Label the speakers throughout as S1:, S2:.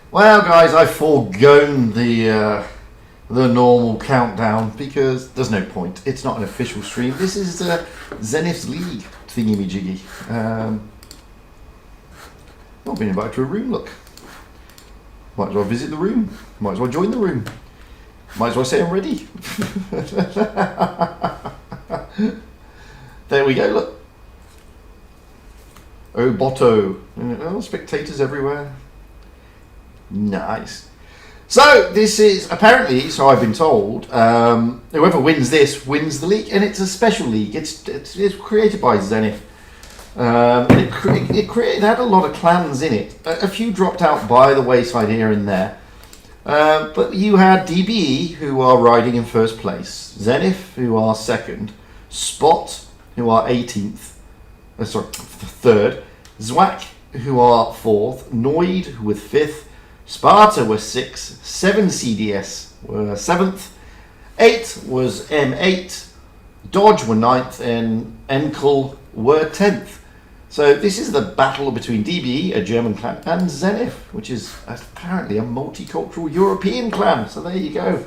S1: Well, guys, I've foregone the normal countdown because there's no point. It's not an official stream. This is Zenith's League thingy-me-jiggy. I've been invited to a room, look. Might as well visit the room. Might as well join the room. Might as well say I'm ready. There we go, look. Oh, Botto. Oh, spectators everywhere. Nice. So this is apparently, so I've been told, whoever wins this wins the league, and it's a special league. It's created by Zenith. It had a lot of clans in it. A few dropped out by the wayside here and there. But you had DBE, who are riding in first place, Zenith, who are second, Spot, who are 18th, third, Zwak, who are fourth, Noid with fifth, Sparta were 6th, 7 CDS were 7th, 8 was M8, Dodge were 9th, and Enkel were 10th. So this is the battle between DBE, a German clan, and Zenith, which is apparently a multicultural European clan. So there you go.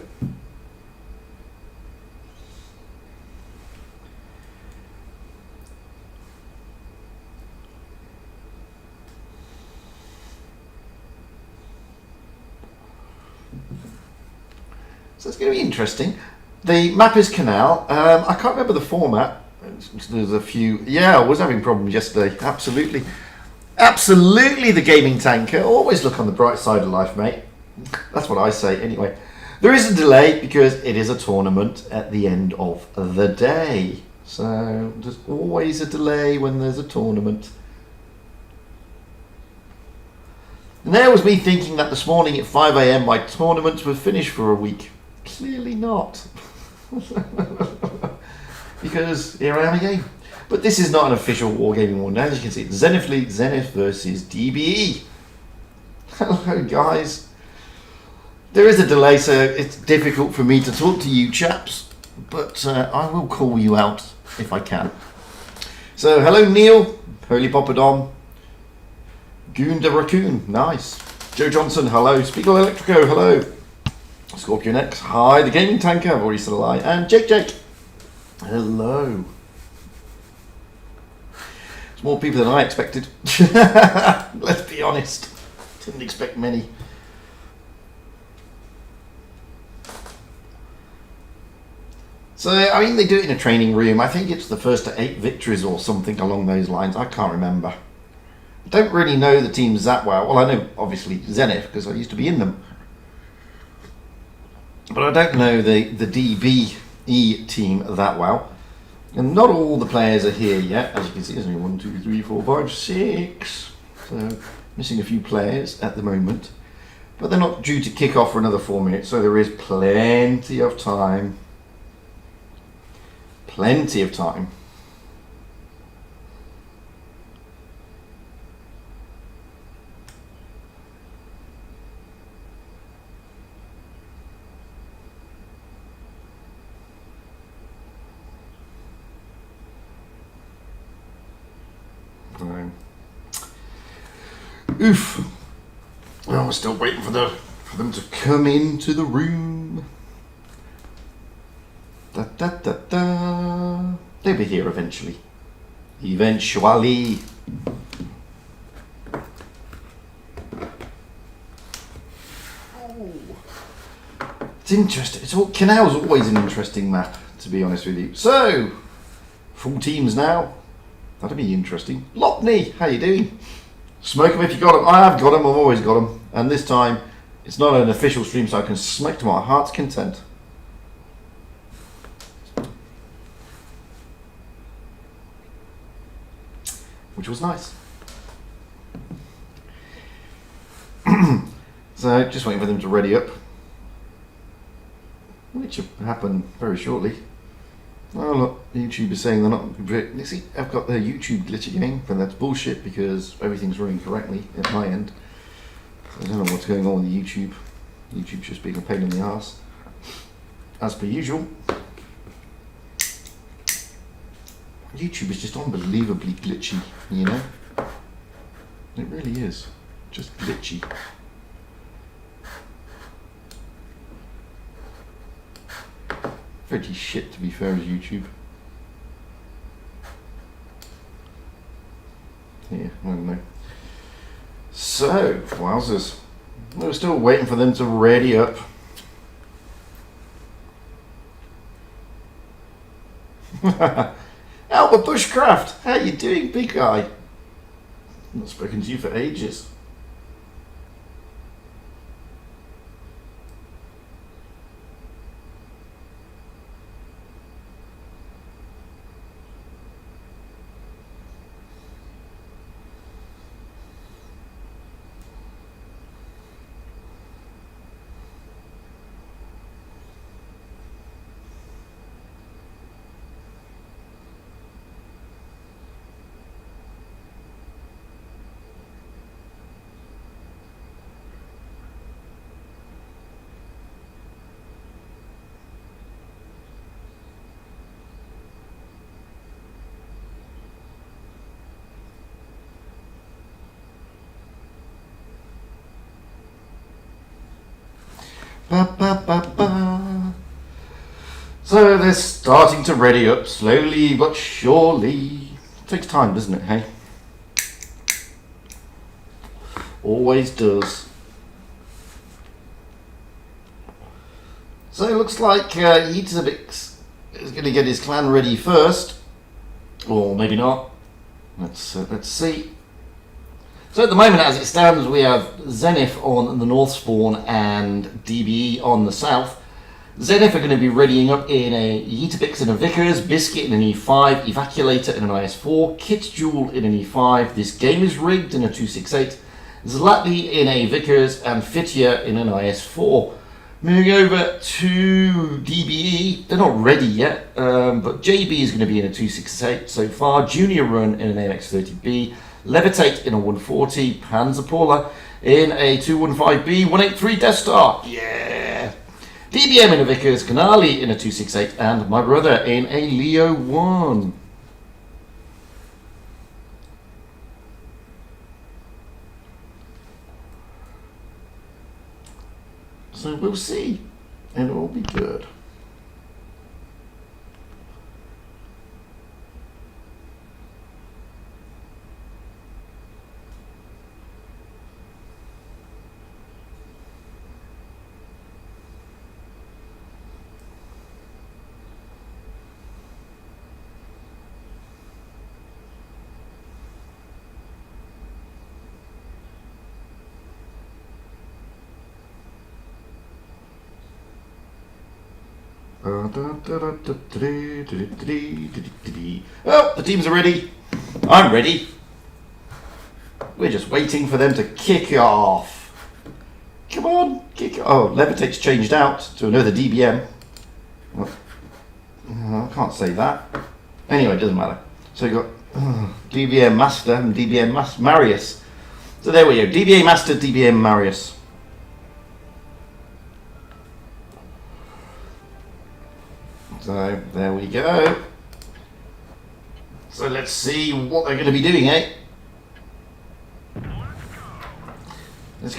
S1: So it's going to be interesting. The map is Canal. I can't remember the format. There's a few. Yeah, I was having problems yesterday. Absolutely. Absolutely the gaming tanker. Always look on the bright side of life, mate. That's what I say anyway. There is a delay because it is a tournament at the end of the day. So there's always a delay when there's a tournament. And there was me thinking that this morning at 5 AM my tournaments were finished for a week. Clearly not. Because here I am again. But this is not an official Wargaming one. As you can see, it's Zenith League, Zenith versus DBE. Hello guys. There is a delay, so it's difficult for me to talk to you chaps. But I will call you out if I can. So hello Neil, Holy Popadom, Goonda Raccoon, nice. Joe Johnson, hello. Spiegel Electrico, hello. Scorpion X, hi. The Gaming Tanker, I've already said hi. And Jake, hello. There's more people than I expected. Let's be honest. Didn't expect many. So, I mean, they do it in a training room. I think it's the first to 8 victories or something along those lines. I can't remember. I don't really know the teams that well. Well, I know, obviously, Zenith, because I used to be in them. But I don't know the DBE team that well. And not all the players are here yet. As you can see, there's only 1, 2, 3, 4, 5, 6. So, missing a few players at the moment. But they're not due to kick off for another 4 minutes, so there is plenty of time. Plenty of time. Oof. Oh, we're still waiting for them to come into the room. Da da da da. They'll be here eventually. Eventually. Oh. It's interesting. Canal's always an interesting map, to be honest with you. So, full teams now. That'll be interesting. Lockney, how you doing? Smoke them if you got them. I have got them. I've always got them. And this time, it's not an official stream, so I can smoke to my heart's content. Which was nice. So, just waiting for them to ready up. Which will happen very shortly. Oh look, YouTube is saying they're not. You see, I've got the YouTube glitch again, but that's bullshit because everything's running correctly at my end. So I don't know what's going on with the YouTube. YouTube's just being a pain in the arse, as per usual. YouTube is just unbelievably glitchy, you know? It really is. Just glitchy. Pretty shit, to be fair, as YouTube. Yeah, I don't know. So, wowzers. We're still waiting for them to ready up. Albert Bushcraft, how you doing, big guy? Not spoken to you for ages. Ba, ba, ba, ba. So they're starting to ready up slowly but surely. It takes time, doesn't it, hey? Always does. So it looks like Yitzabix is going to get his clan ready first. Or maybe not. Let's see. So at the moment, as it stands, we have Znth on the north spawn and DBE on the south. Znth are going to be readying up in a Yeetabix and a Vickers, Biscuit in an E5, Evacuator in an IS4, Kit Jewel in an E5, This Game is Rigged in a 268, Zlatby in a Vickers, and Fitya in an IS4. Moving over to DBE, they're not ready yet, but JB is going to be in a 268 so far, Junior Run in an AMX30B, Levitate in a 140, Panzerpaula in a 215B, 183 Death Star, yeah! DBM in a Vickers, Canali in a 268, and my brother in a Leo 1. So we'll see, and it will be good. Oh, the teams are ready. I'm ready. We're just waiting for them to kick off. Come on, kick off. Oh, Levitate's changed out to another DBM. I can't say that. Anyway, it doesn't matter. So you've got DBM Master and DBM Marius. So there we go. DBA Master, DBM Marius. So there we go. So let's see what they're going to be doing, eh?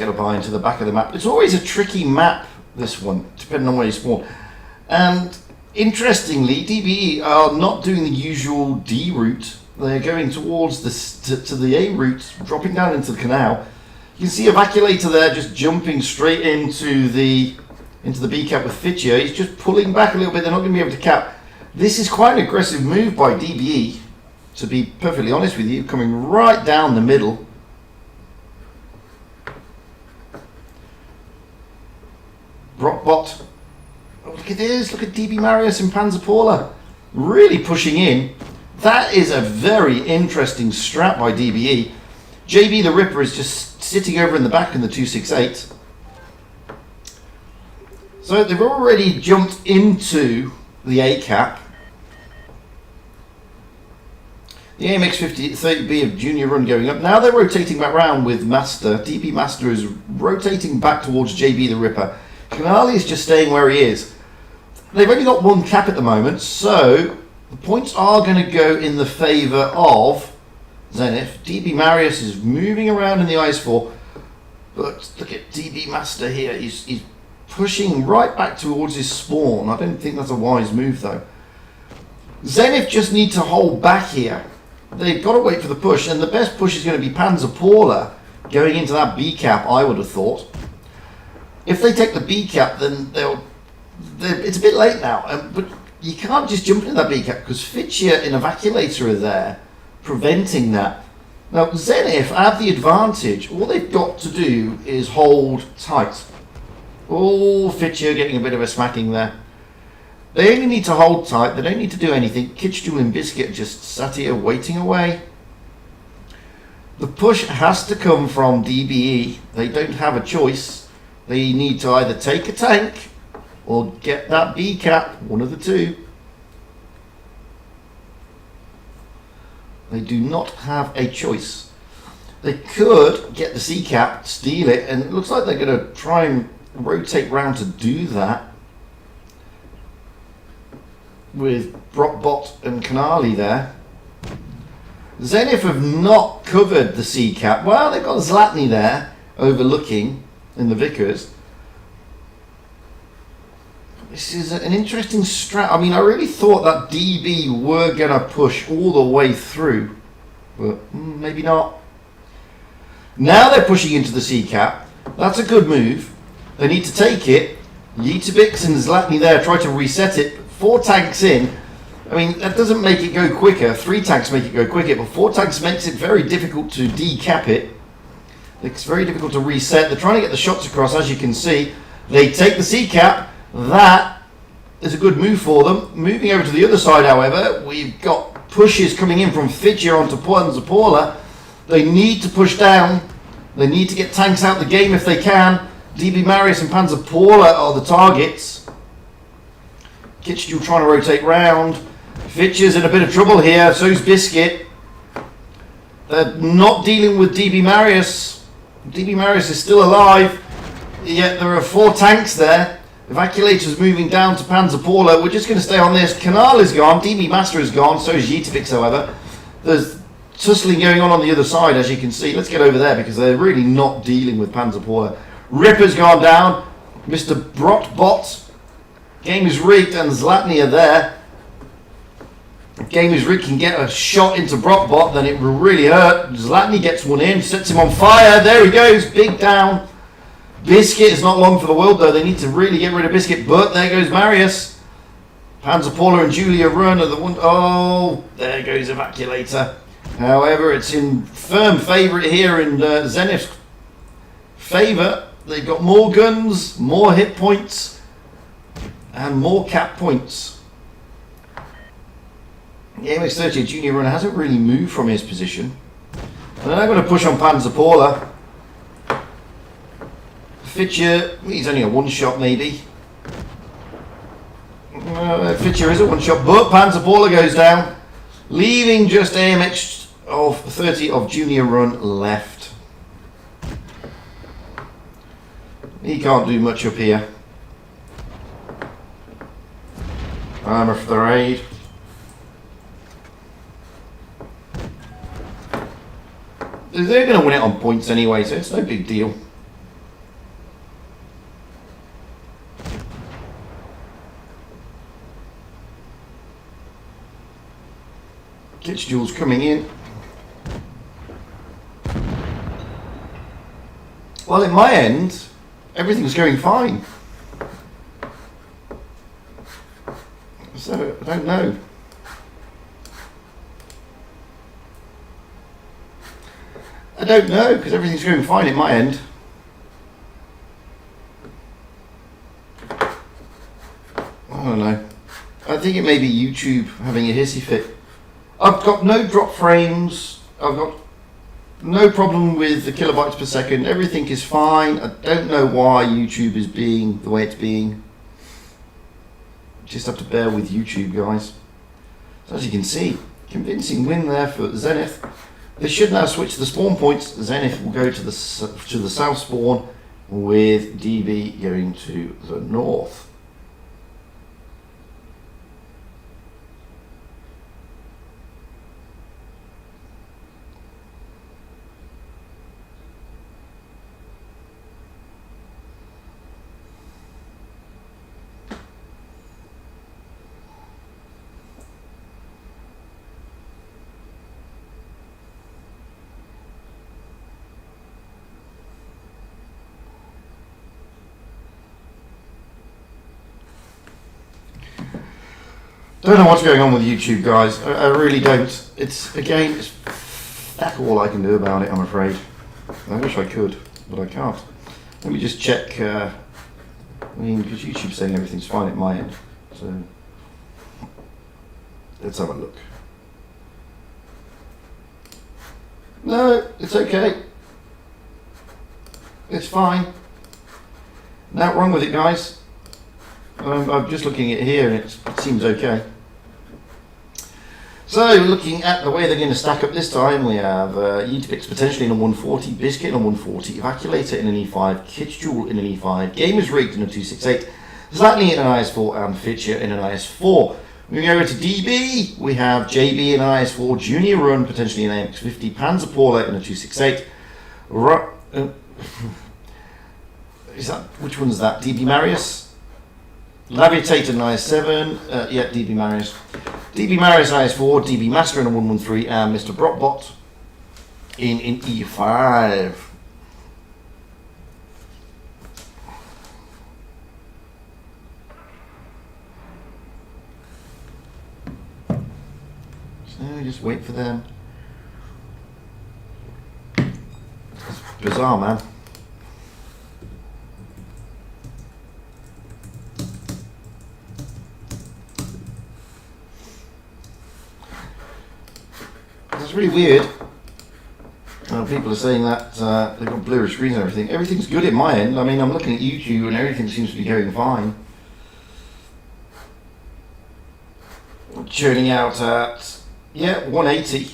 S1: get a buy into the back of the map. It's always a tricky map, this one, depending on where you spawn. And interestingly, DBE are not doing the usual D route. They're going towards to the A route, dropping down into the canal. You can see Evacuator there just jumping straight into the B cap with Fitcher. He's just pulling back a little bit. They're not going to be able to cap. This is quite an aggressive move by DBE, to be perfectly honest with you, coming right down the middle. Rockbot. Oh, look at this. Look at DB Marius and Panzerpaula really pushing in. That is a very interesting strat by DBE. JB the Ripper is just sitting over in the back in the 268. So they've already jumped into the A cap. The AMX 30B of Junior Run going up. Now they're rotating back round with Master. DB Master is rotating back towards JB the Ripper. Canali is just staying where he is. They've only got one cap at the moment, so the points are going to go in the favour of Znth. DB Marius is moving around in the IS-4, but look at DB Master here. He's pushing right back towards his spawn. I don't think that's a wise move, though. Znth just need to hold back here. They've got to wait for the push, and the best push is going to be Panzerpaula going into that B cap, I would have thought. If they take the B cap, then it's a bit late now. But you can't just jump into that B cap because Fitcher and Evacuator are there preventing that. Now, Znth have the advantage. All they've got to do is hold tight. Oh, Fitcher getting a bit of a smacking there. They only need to hold tight. They don't need to do anything. Kitchjewel and Biscuit just sat here waiting away. The push has to come from DBE. They don't have a choice. They need to either take a tank or get that B cap, one of the two. They do not have a choice. They could get the C cap, steal it, and it looks like they're going to try and rotate round to do that with Brockbot and Canali there. Znth have not covered the C cap. Well, they've got Zlatny there overlooking in the Vickers. This is an interesting strat. I mean, I really thought that DB were going to push all the way through, but maybe not. Now they're pushing into the C cap. That's a good move. They need to take it. Yeetibix and Zlatny there try to reset it. 4 tanks in. I mean, that doesn't make it go quicker. 3 tanks make it go quicker, but 4 tanks makes it very difficult to decap it. It's very difficult to reset. They're trying to get the shots across, as you can see. They take the C cap. That is a good move for them. Moving over to the other side, however, we've got pushes coming in from Fitcher onto Panzerpaula. They need to push down. They need to get tanks out of the game if they can. DB Marius and Panzerpaula are the targets. Kitchjewel trying to rotate round. Fitcher's in a bit of trouble here, so's Biscuit. They're not dealing with DB Marius. DB Marius is still alive, yet there are 4 tanks there. Evacuator's moving down to Panzerpaula. We're just going to stay on this. Canal is gone. DB Master is gone. So is Yeetibix, however. There's tussling going on the other side, as you can see. Let's get over there because they're really not dealing with Panzerpaula. Ripper's gone down. Mr. Brotbot. Game is rigged and Zlatny are there. Game is rigged, can get a shot into Brotbot, then it will really hurt. Zlatny gets one in, sets him on fire. There he goes. Big down. Biscuit is not long for the world, though. They need to really get rid of Biscuit, but there goes Marius. Panzerpaula and Julia Run are the one. Oh, there goes Evacuator. However, it's in firm favourite here in Znth's favour. They've got more guns, more hit points, and more cap points. The AMX-30 Junior Run hasn't really moved from his position. And they're going to push on Panzerpaula. Fitcher, he's only a one-shot maybe. Fitcher is a one-shot, but Panzerpaula goes down, leaving just AMX of 30 of Junior Run left. He can't do much up here. I'm afraid. They're going to win it on points anyway, so it's no big deal. Kitschjul's coming in. Well, in my end, everything's going fine. So, I don't know. I don't know, because everything's going fine in my end. I don't know. I think it may be YouTube having a hissy fit. I've got no drop frames. I've got no problem with the kilobytes per second. Everything is fine. I don't know why YouTube is being the way it's being. Just have to bear with YouTube, guys. So as you can see, convincing win there for Znth. They should now switch the spawn points. Znth will go to the south spawn with DB going to the north. Don't know what's going on with YouTube, guys. I really don't. It's that's all I can do about it, I'm afraid. I wish I could, but I can't. Let me just check. I mean, because YouTube's saying everything's fine at my end. So let's have a look. No, it's okay. It's fine. Nothing wrong with it, guys. I'm just looking at it here and it seems okay. So looking at the way they're going to stack up this time, we have Wotb potentially in a 140, Biscuit in a 140, Evacuator in an E5, Kitschjul in an E5, Gamers Rigged in a 268, Zlatny in an IS4 and Fitcher in an IS4. Moving over to DB, we have JB in an IS4, Junior Run potentially in an AMX50, Panzerpaula in a 268, which one's that? DB Marius? Laviator in IS7, yeah, DB Marius. DB Marius IS4, DB Master in a 113, and Mr. Brotbot in E5. So just wait for them. It's bizarre, man. It's really weird. People are saying that they've got blurry screens and everything. Everything's good at my end. I mean, I'm looking at YouTube and everything seems to be going fine. Churning out at, yeah, 180.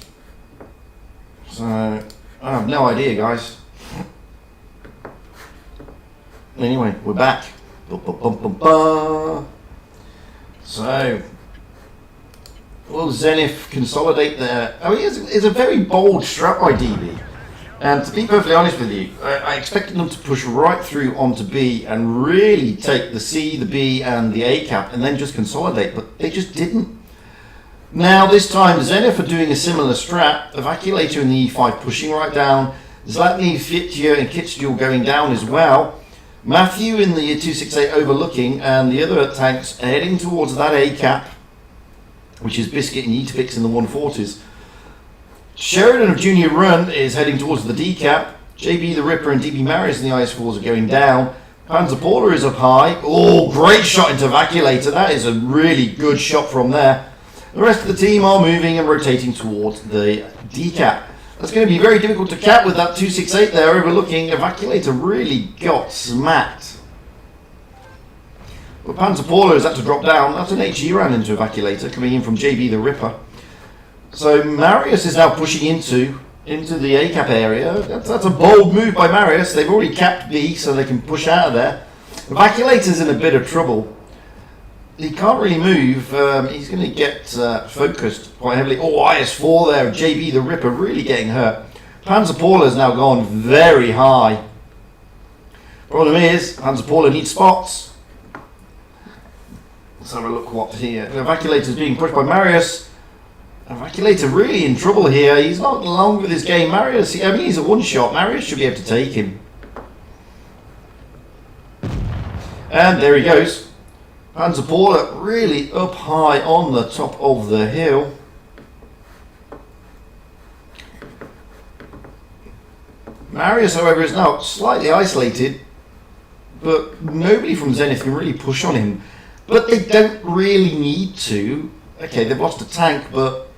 S1: So, I have no idea, guys. Anyway, we're back. So, will Znth consolidate their... I mean, it's a very bold strat by DB. And to be perfectly honest with you, I expected them to push right through onto B and really take the C, the B, and the A cap and then just consolidate, but they just didn't. Now, this time, Znth are doing a similar strat. Evacuator in the E5 pushing right down. Zlatny, Fitcher, and Kitschjul going down as well. Matthew in the 268 overlooking, and the other tanks heading towards that A cap, which is Biscuit and Wotb in the 140s. Sheridan of Junior Run is heading towards the D cap. JB the Ripper and DB Marius in the IS4s are going down. Panzerpaula is up high. Oh, great shot into Evacuator. That is a really good shot from there. The rest of the team are moving and rotating towards the D cap. That's going to be very difficult to cap with that 268 there overlooking. Evacuator really got smacked. But Panzerpaula has had to drop down. That's an HE ran into Evacuator coming in from JB the Ripper. So Marius is now pushing into the A cap area. That's a bold move by Marius. They've already capped B so they can push out of there. Evacuator's in a bit of trouble. He can't really move. He's going to get focused quite heavily. Oh, IS4 there. JB the Ripper really getting hurt. Panzerpaula's now gone very high. Problem is, Panzerpaula needs spots. Let's have a look what here. The Evacuator's being pushed by Marius. Evaculator really in trouble here. He's not long with his game. Marius, I mean, he's a one-shot. Marius should be able to take him. And there he goes. Panzerpaula really up high on the top of the hill. Marius, however, is now slightly isolated, but nobody from Zenith can really push on him. But they don't really need to. Okay, they've lost a tank, but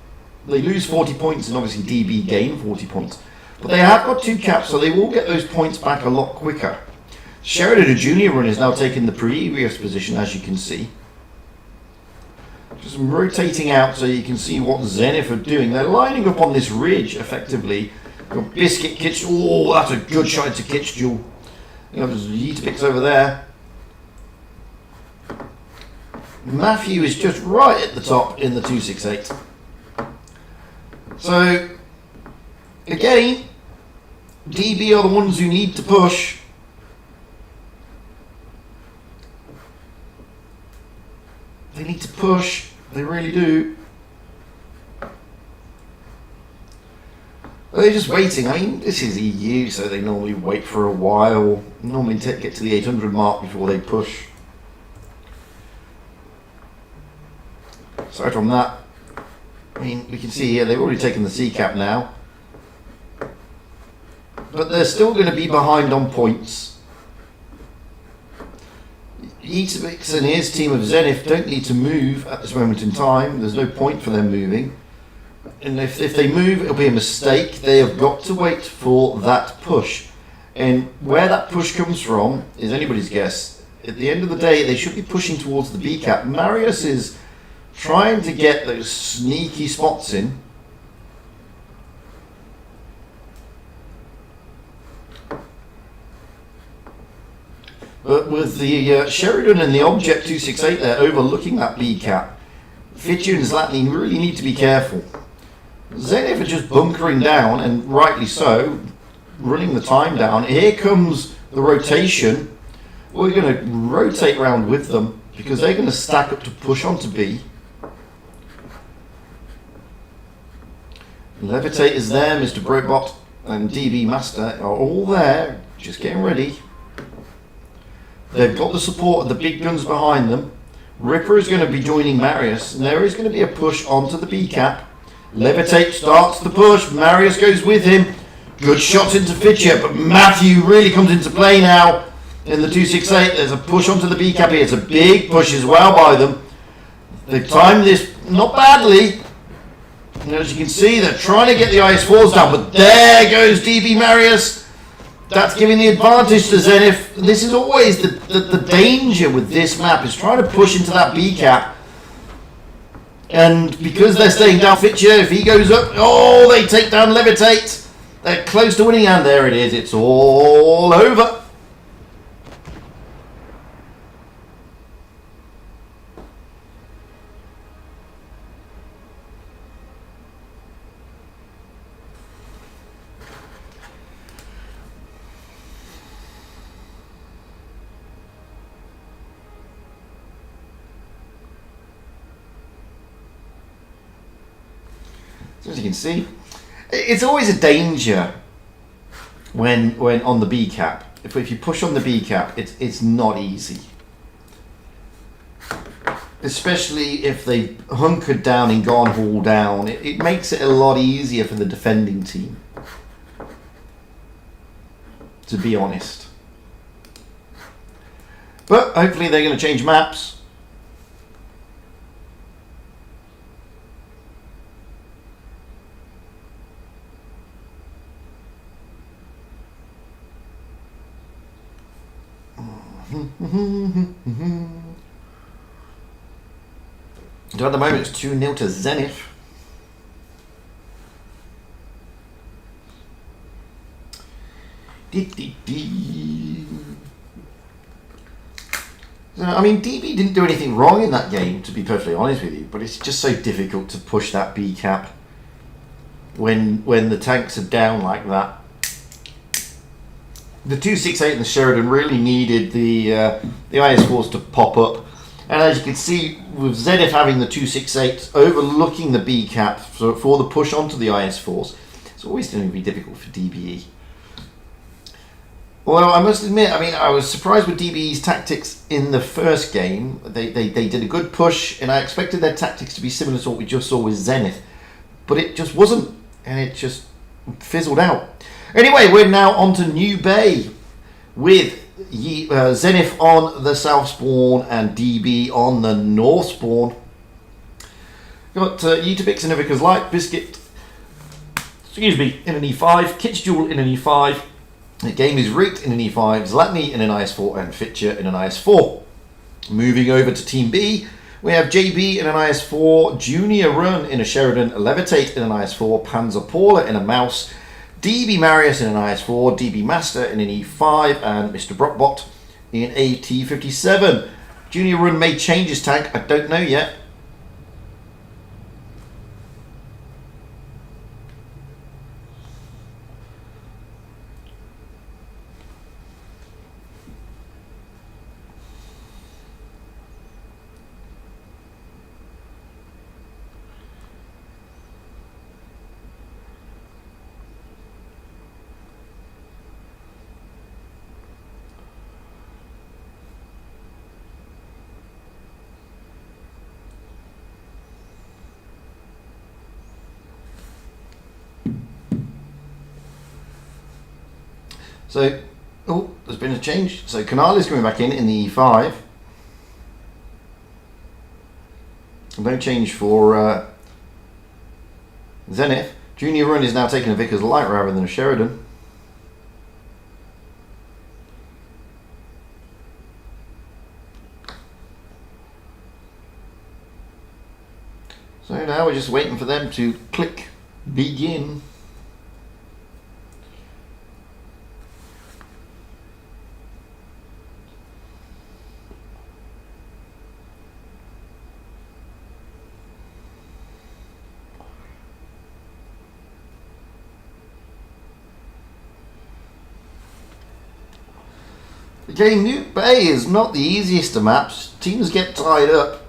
S1: they lose 40 points, and obviously DB gain 40 points. But they have got 2 caps, so they will get those points back a lot quicker. Sheridan, a junior run, is now taking the previous position, as you can see. Just rotating out so you can see what Zenith are doing. They're lining up on this ridge, effectively. Got Biscuit, Kitch. Oh, that's a good shot into Kitch Jewel. You know, Yeetapix over there. Matthew is just right at the top in the 268. So, again, DB are the ones who need to push. They need to push. They really do. They're just waiting. I mean, this is EU, so they normally wait for a while. Normally get to the 800 mark before they push. Aside from that, I mean, we can see here they've already taken the C cap now. But they're still going to be behind on points. Yeetapix and his team of Zenith don't need to move at this moment in time. There's no point for them moving. And if they move, it'll be a mistake. They have got to wait for that push. And where that push comes from is anybody's guess. At the end of the day, they should be pushing towards the B cap. Marius is trying to get those sneaky spots in. But with the Sheridan and the Object 268 there overlooking that B cap, Fitchu and Zlatny really need to be careful. Zenith are just bunkering down, and rightly so, running the time down. Here comes the rotation. We're going to rotate round with them because they're going to stack up to push onto B. Levitate is there, Mr. Brobot and DB Master are all there, just getting ready. They've got the support of the big guns behind them. Ripper is going to be joining Marius, and there is going to be a push onto the B cap. Levitate starts the push. Marius goes with him. Good shots into Fitcher, but Matthew really comes into play now in the 268. There's a push onto the B cap here. It's a big push as well by them. They've timed this not badly. And as you can see, they're trying to get the IS-4s down, but there goes DB Marius. That's giving the advantage to Zenith. This is always the danger with this map, is trying to push into that B cap. And because they're staying down Fitcher, if he goes up, oh, they take down Levitate. They're close to winning, and there it is. It's all over. So as you can see, it's always a danger when on the B cap. If you push on the B cap, it's not easy. Especially if they've hunkered down and gone haul down. It makes it a lot easier for the defending team, to be honest. But hopefully they're going to change maps. So at the moment it's 2-0 to Zenith. So, I mean, DB didn't do anything wrong in that game, to be perfectly honest with you, but it's just so difficult to push that B cap when the tanks are down like that. The 268 and the Sheridan really needed the IS-4s to pop up. And as you can see, with Znth having the 268 overlooking the B cap for the push onto the IS-4s, it's always going to be difficult for DBE. Well, I must admit, I was surprised with DBE's tactics in the first game. They did a good push, and I expected their tactics to be similar to what we just saw with Znth. But it just wasn't, and it just fizzled out. Anyway, we're now on to New Bay with Znth on the south spawn and DB on the north spawn. Got Wotb and Ivica's Light, Biscuit, in an E5, Kit's Jewel in an E5, the game is rigged in an E5, Zlatny in an IS4 and Fitcher in an IS4. Moving over to Team B, we have JB in an IS4, Junior Run in a Sheridan, Levitate in an IS4, Panzer Paula in a Mouse, DB Marius in an IS4, DB Master in an E5, and Mr. Brockbot in a T57. Junior Run may change his tank, I don't know yet. So, oh, there's been a change. So Canali's coming back in the E5. No change for Znth. Junior Run is now taking a Vickers Light rather than a Sheridan. So now we're just waiting for them to click begin. Again, New Bay is not the easiest of maps. Teams get tied up.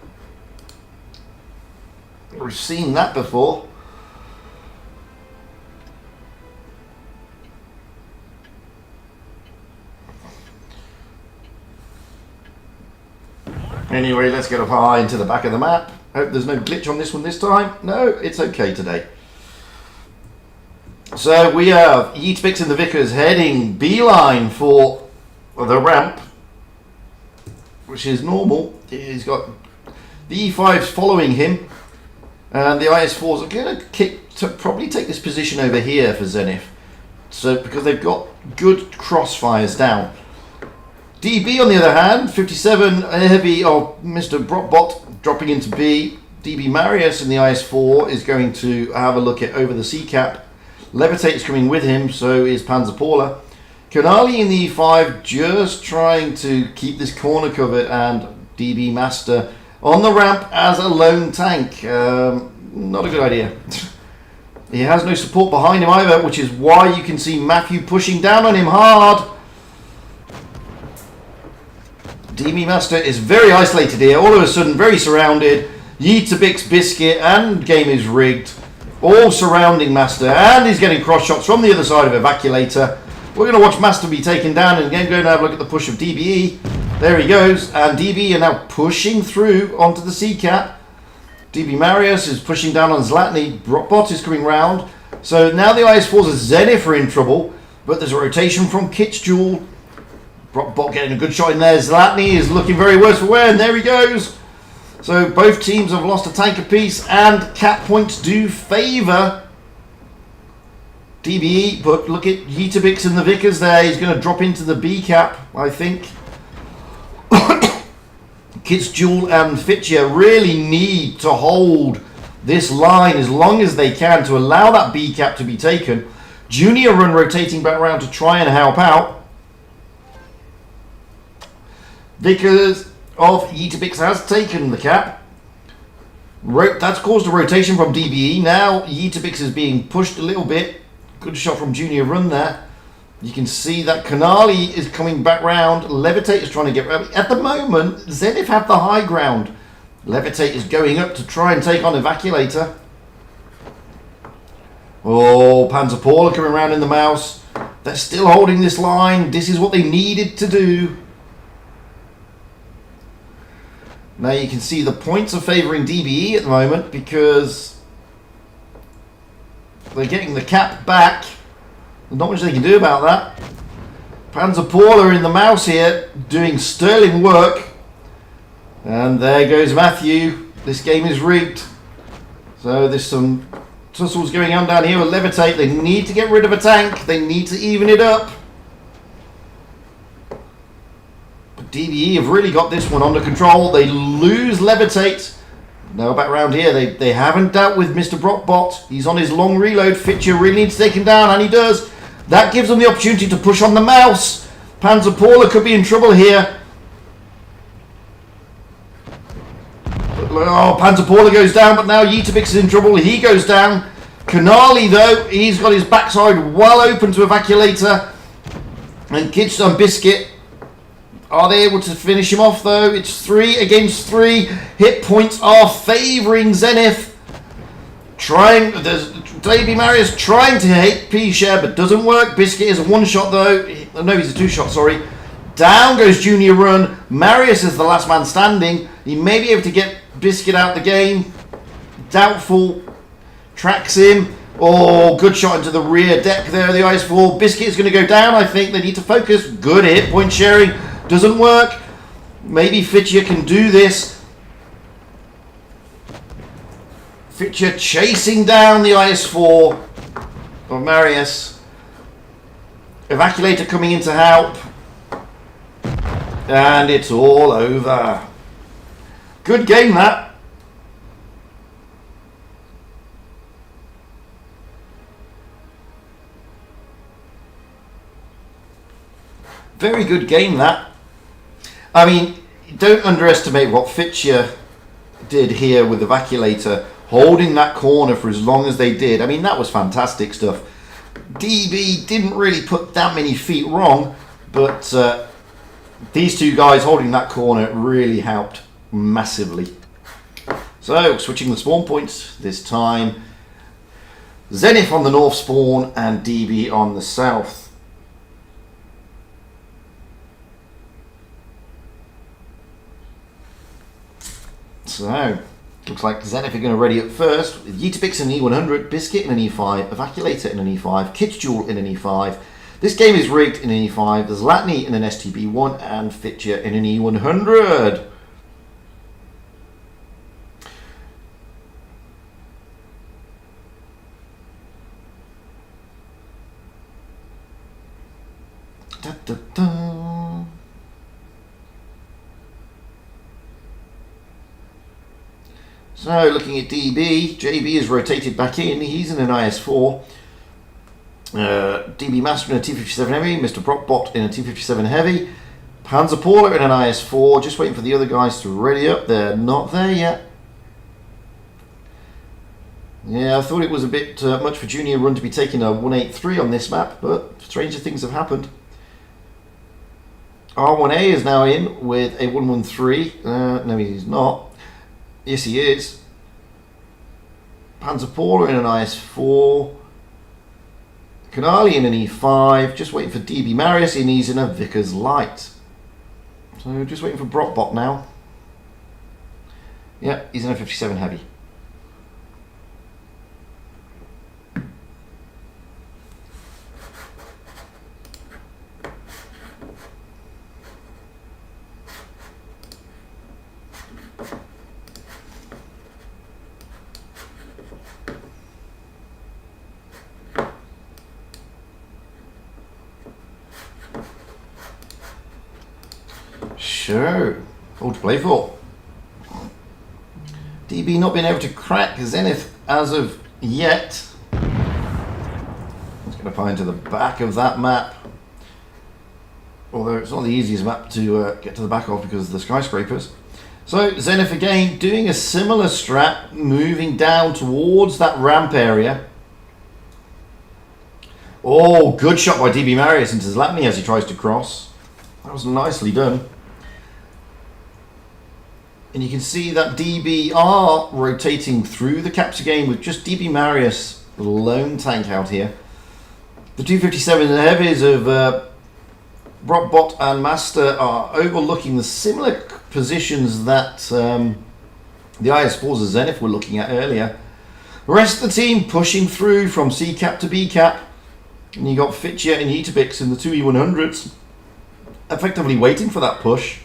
S1: We've seen that before. Anyway, let's get up high into the back of the map. Hope there's no glitch on this one this time. No, it's okay today. So we have Wotb and the Vickers heading beeline for the ramp, which is normal. He's got the E5s following him, and the IS4s are going to probably take this position over here for Znth. So because they've got good crossfires down. DB on the other hand, 57 heavy of Mr. Brockbot dropping into B. DB Marius in the IS4 is going to have a look at over the C cap. Levitate is coming with him, so is Panzer Paula. Canali in the E5 just trying to keep this corner covered, and DB Master on the ramp as a lone tank. Not a good idea. He has no support behind him either, which is why you can see Matthew pushing down on him hard. DB Master is very isolated here, all of a sudden very surrounded. Wotb, Biscuit and game is rigged, all surrounding Master, and he's getting cross shots from the other side of Evacuator. We're going to watch Master be taken down, and again going to have a look at the push of DBE. There he goes, and DB are now pushing through onto the C-cap. DB Marius is pushing down on Zlatny. Brockbot is coming round. So now the IS-4s of Znth are in trouble, but there's a rotation from Kit's Jewel. Brockbot getting a good shot in there. Zlatny is looking very worse for wear, and there he goes. So both teams have lost a tank apiece, and cap points do favour DBE, but look at Wotb and the Vickers there. He's going to drop into the B cap, I think. Kit's Jewel and Fitcher really need to hold this line as long as they can to allow that B cap to be taken. Junior Run rotating back around to try and help out. Vickers of Wotb has taken the cap. That's caused a rotation from DBE. Now Wotb is being pushed a little bit. Good shot from Junior Run there. You can see that Kanali is coming back round. Levitate is trying to get... At the moment, Zenith have the high ground. Levitate is going up to try and take on Evacuator. Oh, Panzer Paul are coming around in the mouse. They're still holding this line. This is what they needed to do. Now you can see the points are favouring DBE at the moment because they're getting the cap back. There's not much they can do about that. Panzer Paul are in the mouse here doing sterling work. And there goes Matthew. This game is rigged. So there's some tussles going on down here with Levitate. They need to get rid of a tank. They need to even it up. But DBE have really got this one under control. They lose Levitate. Now back around here, they haven't dealt with Mr. Brockbot. He's on his long reload. Fitcher really needs to take him down, and he does. That gives them the opportunity to push on the mouse. Panzer Paula could be in trouble here. Oh, Panzer Paula goes down, but now Wotb is in trouble. He goes down. Kanali, though, he's got his backside well open to Evacuator. And Kidston Biscuit, are they able to finish him off, though? It's 3 against 3. Hit points are favouring Zenith. There's Davey Marius trying to hit P-Share, but doesn't work. Biscuit is a one-shot, though. No, he's a two-shot, sorry. Down goes Junior Run. Marius is the last man standing. He may be able to get Biscuit out the game. Doubtful. Tracks him. Oh, good shot into the rear deck there, the IS-4. Biscuit is going to go down, I think. They need to focus. Good hit. Point sharing. Doesn't work. Maybe Fitcher can do this. Fitcher chasing down the IS-4 of Marius. Evacuator coming in to help. And it's all over. Good game, that. Very good game, that. I mean, don't underestimate what Fitcher did here with Evacuator, holding that corner for as long as they did. I mean, that was fantastic stuff. DB didn't really put that many feet wrong, but these two guys holding that corner really helped massively. So, switching the spawn points this time. Zenith on the north spawn and DB on the south. So, looks like Zenith are going to ready up first. Wotb in an E100, Biscuit in an E5, Evacuator in an E5, Kitschjewel in an E5. This game is rigged in an E5. There's Latney in an STB1 and Fitcher in an E100. Da, da, da. So, looking at DB, JB is rotated back in. He's in an IS-4. DB Master in a T-57 Heavy. Mr. Brockbot in a T-57 Heavy. Panzer Paula in an IS-4. Just waiting for the other guys to ready up. They're not there yet. Yeah, I thought it was a bit much for Junior Run to be taking a 183 on this map, but stranger things have happened. R1A is now in with a 113. No, he's not. Yes, he is. Panzer Paula in an IS-4. Kanali in an E5. Just waiting for DB Marius, and he's in a Vickers Light. So just waiting for Brockbot now. Yeah, he's in a 57 Heavy. Sure, all to play for. DB not being able to crack Zenith as of yet. It's going to find to the back of that map. Although it's not the easiest map to get to the back of because of the skyscrapers. So Zenith again doing a similar strat, moving down towards that ramp area. Oh, good shot by DB Marius into Zlatny as he tries to cross. That was nicely done. And you can see that DB are rotating through the capture game with just DB Marius, the lone tank out here. The 257 heavies of Wotb and Master are overlooking the similar positions that the IS-4s of Zenith were looking at earlier. The rest of the team pushing through from C cap to B cap. And you got Fitcher and Wotb in the 2 E100s, effectively waiting for that push.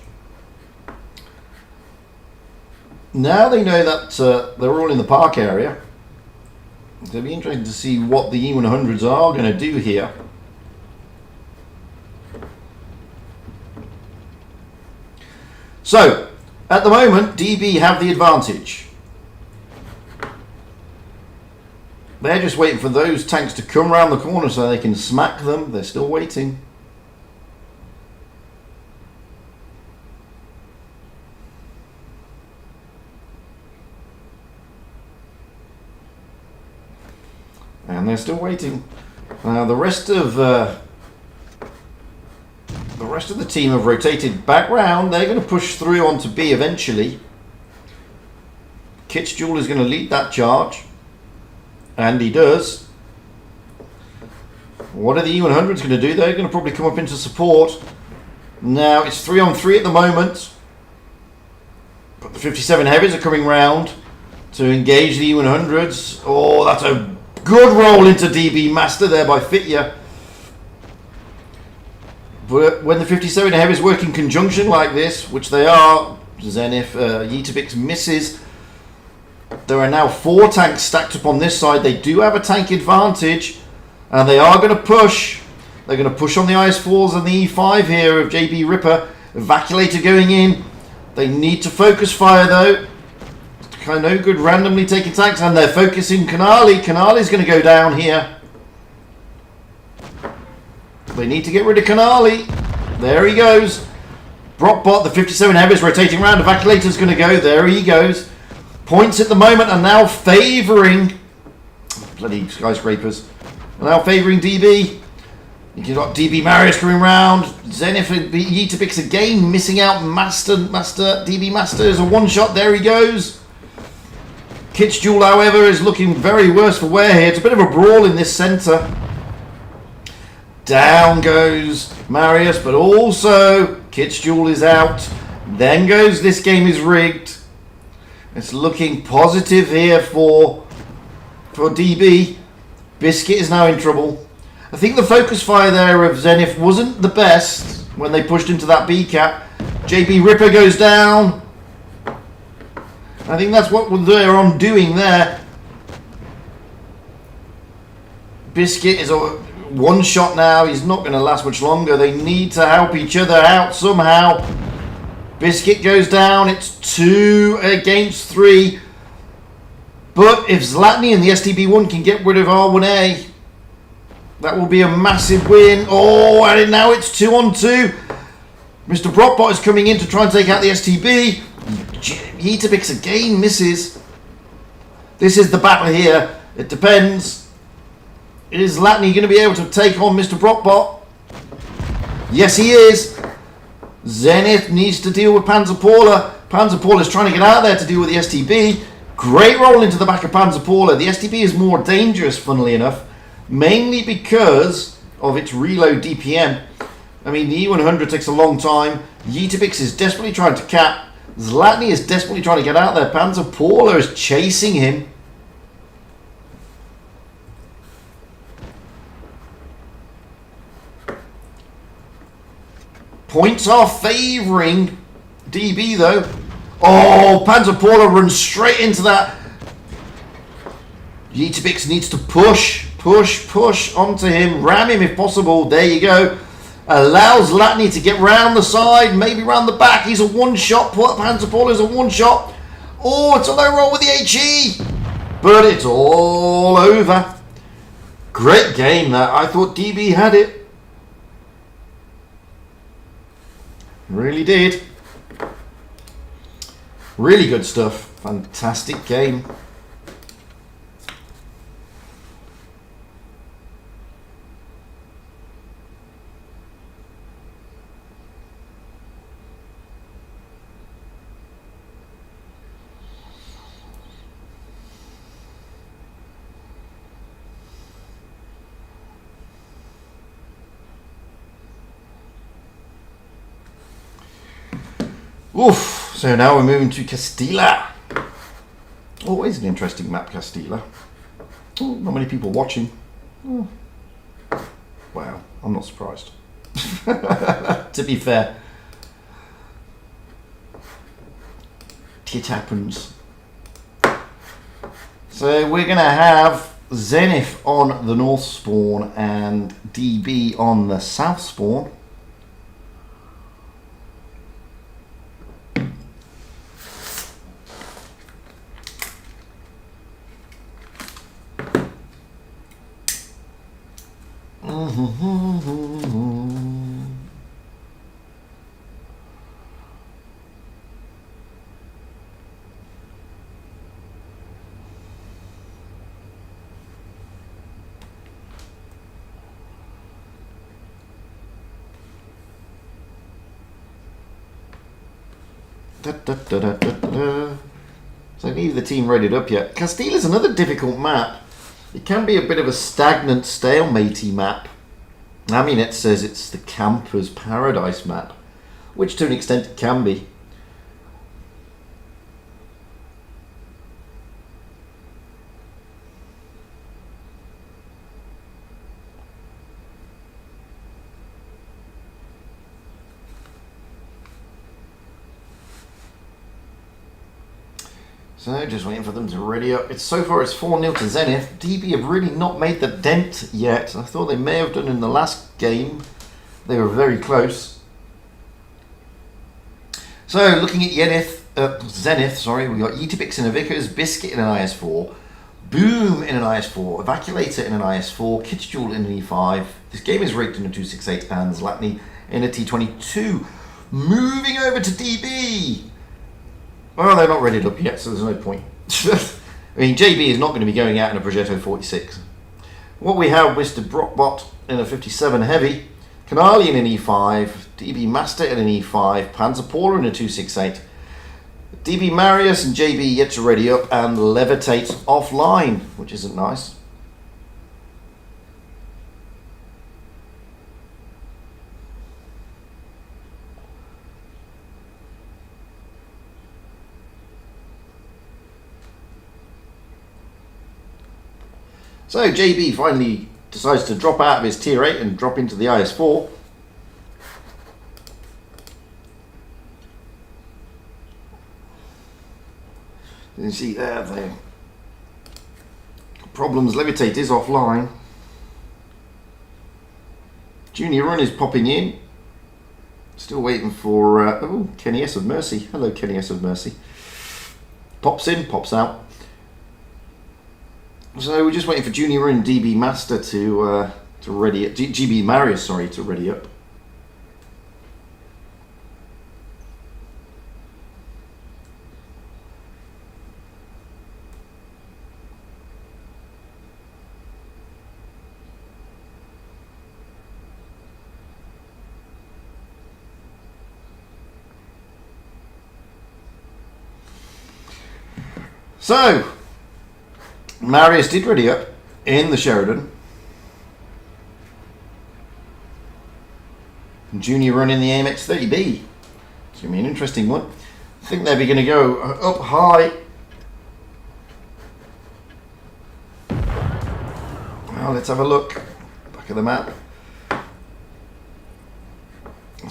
S1: Now they know that they're all in the park area. It'll be interesting to see what the E100s are going to do here. So, at the moment, DB have the advantage. They're just waiting for those tanks to come around the corner so they can smack them. They're still waiting. And they're still waiting. The rest of the team have rotated back round. They're going to push through onto B eventually. Kit's Jewel is going to lead that charge. And he does. What are the E100s going to do? They're going to probably come up into support. Now it's 3 on 3 at the moment. But the 57 heavies are coming round to engage the E100s. Oh, that's a good roll into DB Master there by Fitya. But when the 57 heavies work in conjunction like this, which they are, Zenith, Wotb misses. There are now 4 tanks stacked up on this side. They do have a tank advantage, and they are going to push. They're going to push on the IS-4s and the E5 here of JB Ripper. Evacuator going in. They need to focus fire though. Kind of no good randomly taking tanks, and they're focusing Kanali. Kanali's going to go down here. They need to get rid of Kanali. There he goes. Wotb, the 57 heavies rotating around. Evacuator's going to go. There he goes. Points at the moment are now favouring bloody skyscrapers. Are now favouring DB. You've got DB Marius coming round. Zenith and Wotb again missing out. DB Master is a one shot. There he goes. Kit's Jewel, however, is looking very worse for wear here. It's a bit of a brawl in this centre. Down goes Marius, but also Kit's Jewel is out. Then goes This Game Is Rigged. It's looking positive here for DB. Biscuit is now in trouble. I think the focus fire there of Zenith wasn't the best when they pushed into that B cap. JB Ripper goes down. I think that's what they're on doing there. Biscuit is a one shot now. He's not going to last much longer. They need to help each other out somehow. Biscuit goes down. It's 2 against 3. But if Zlatny and the STB1 can get rid of R1A, that will be a massive win. Oh, and now it's 2 on 2. Mr. Wotb is coming in to try and take out the STB. Wotb again misses. This is the battle here. It depends. Is Zlatny going to be able to take on Mr. Wotb? Yes, he is. Zenith needs to deal with Panzerpaula. Panzerpaula is trying to get out there to deal with the STB. Great roll into the back of Panzerpaula. The STB is more dangerous, funnily enough, mainly because of its reload DPM. I mean, the E100 takes a long time. Wotb is desperately trying to cap. Zlatny is desperately trying to get out there. Panzerpaula is chasing him. Points are favouring DB though. Oh, Panzerpaula runs straight into that. Wotb needs to push onto him. Ram him if possible. There you go. Allows Zlatny to get round the side, maybe round the back. He's a one-shot. Panzerpaula is a one-shot. Oh, it's a low roll with the HE. But it's all over. Great game that. I thought DB had it. Really did. Really good stuff. Fantastic game. Oof. So now we're moving to Castilla. Always an interesting map, Castilla. Oh, not many people watching. Oh. Wow, I'm not surprised. To be fair. It happens. So we're going to have Znth on the north spawn and DB on the south spawn. So neither the team readied up yet. Castilla's another difficult map. It can be a bit of a stagnant, stalematey map. Aminet says it's the camper's paradise map, which to an extent it can be. So just waiting for them to ready up. So far it's 4-0 to Znth. DB have really not made the dent yet. I thought they may have done in the last game. They were very close. So looking at Znth, we've got Ytibix in a Vickers, Biscuit in an IS4, Boom in an IS4, Evacuator in an IS4, Kitschjul in an E5. This game is rigged in a 268 and Zlatny in a T22. Moving over to DB. Well, they're not readied up yet, so there's no point. I mean, JB is not going to be going out in a Progetto 46. What we have, Mr. Brockbot in a 57 Heavy, Canali in an E5, DB Master in an E5, Panzerpaula in a 268, DB Marius and JB yet to ready up and levitate offline, which isn't nice. So JB finally decides to drop out of his tier 8 and drop into the IS4. You can see there the problems. Levitate is offline. Junior Run is popping in. Still waiting for Kenny S of Mercy. Hello Kenny S of Mercy. Pops in, pops out. So we're just waiting for Junior and DB Master to ready up. GB Marius, sorry, to ready up. So Marius did ready up in the Sheridan. Junior Run in the AMX 30B. It's going to be an interesting one. I think they're going to go up high. Well, let's have a look. Back of the map.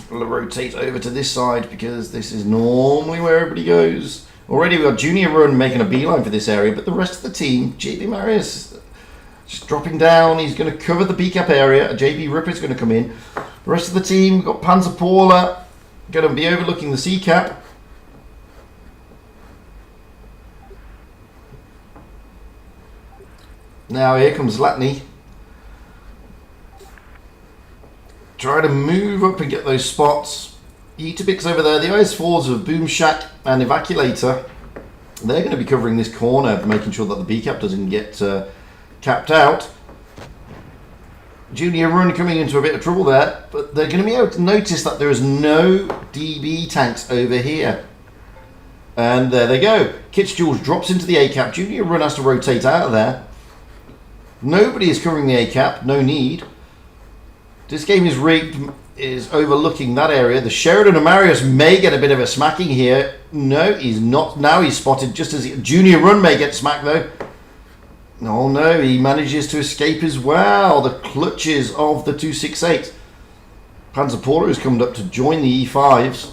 S1: We'll rotate over to this side because this is normally where everybody goes. Already we've got Junior Run making a beeline for this area, but the rest of the team, JB Marius just dropping down. He's going to cover the B-cap area. JB Ripper's going to come in. The rest of the team, we've got Panzerpaula going to be overlooking the C-cap. Now here comes Zlatny. Try to move up and get those spots. Ytibix over there, the IS4s of Boom Shack and Evacuator, they're going to be covering this corner, making sure that the B-cap doesn't get capped out. Junior Run coming into a bit of trouble there, but they're going to be able to notice that there is no DB tanks over here. And there they go. Kitschjul drops into the A-cap. Junior Run has to rotate out of there. Nobody is covering the A-cap, no need. This game is rigged. is overlooking that area. The Sheridan and Marius may get a bit of a smacking here. No, he's not. Now he's spotted just as Junior Run may get smacked though. Oh no, he manages to escape as well. The clutches of the 268. Panzer Paula has come up to join the E5s.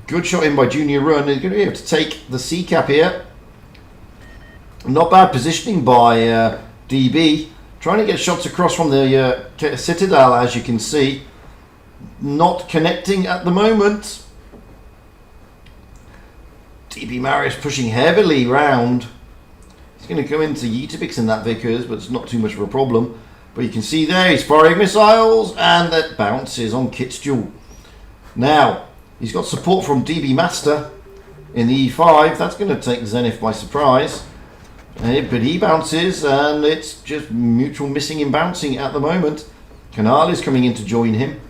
S1: Good shot in by Junior Run. He's going to be able to take the C cap here. Not bad positioning by DB. Trying to get shots across from the Citadel, as you can see. Not connecting at the moment. DB Marius pushing heavily round. He's going to go into Yetibix in that Vickers, but it's not too much of a problem. But you can see there, he's firing missiles, and that bounces on Kit's duel. Now, he's got support from DB Master in the E5. That's going to take Znth by surprise. But he bounces, and it's just mutual missing and bouncing at the moment. Canal is coming in to join him.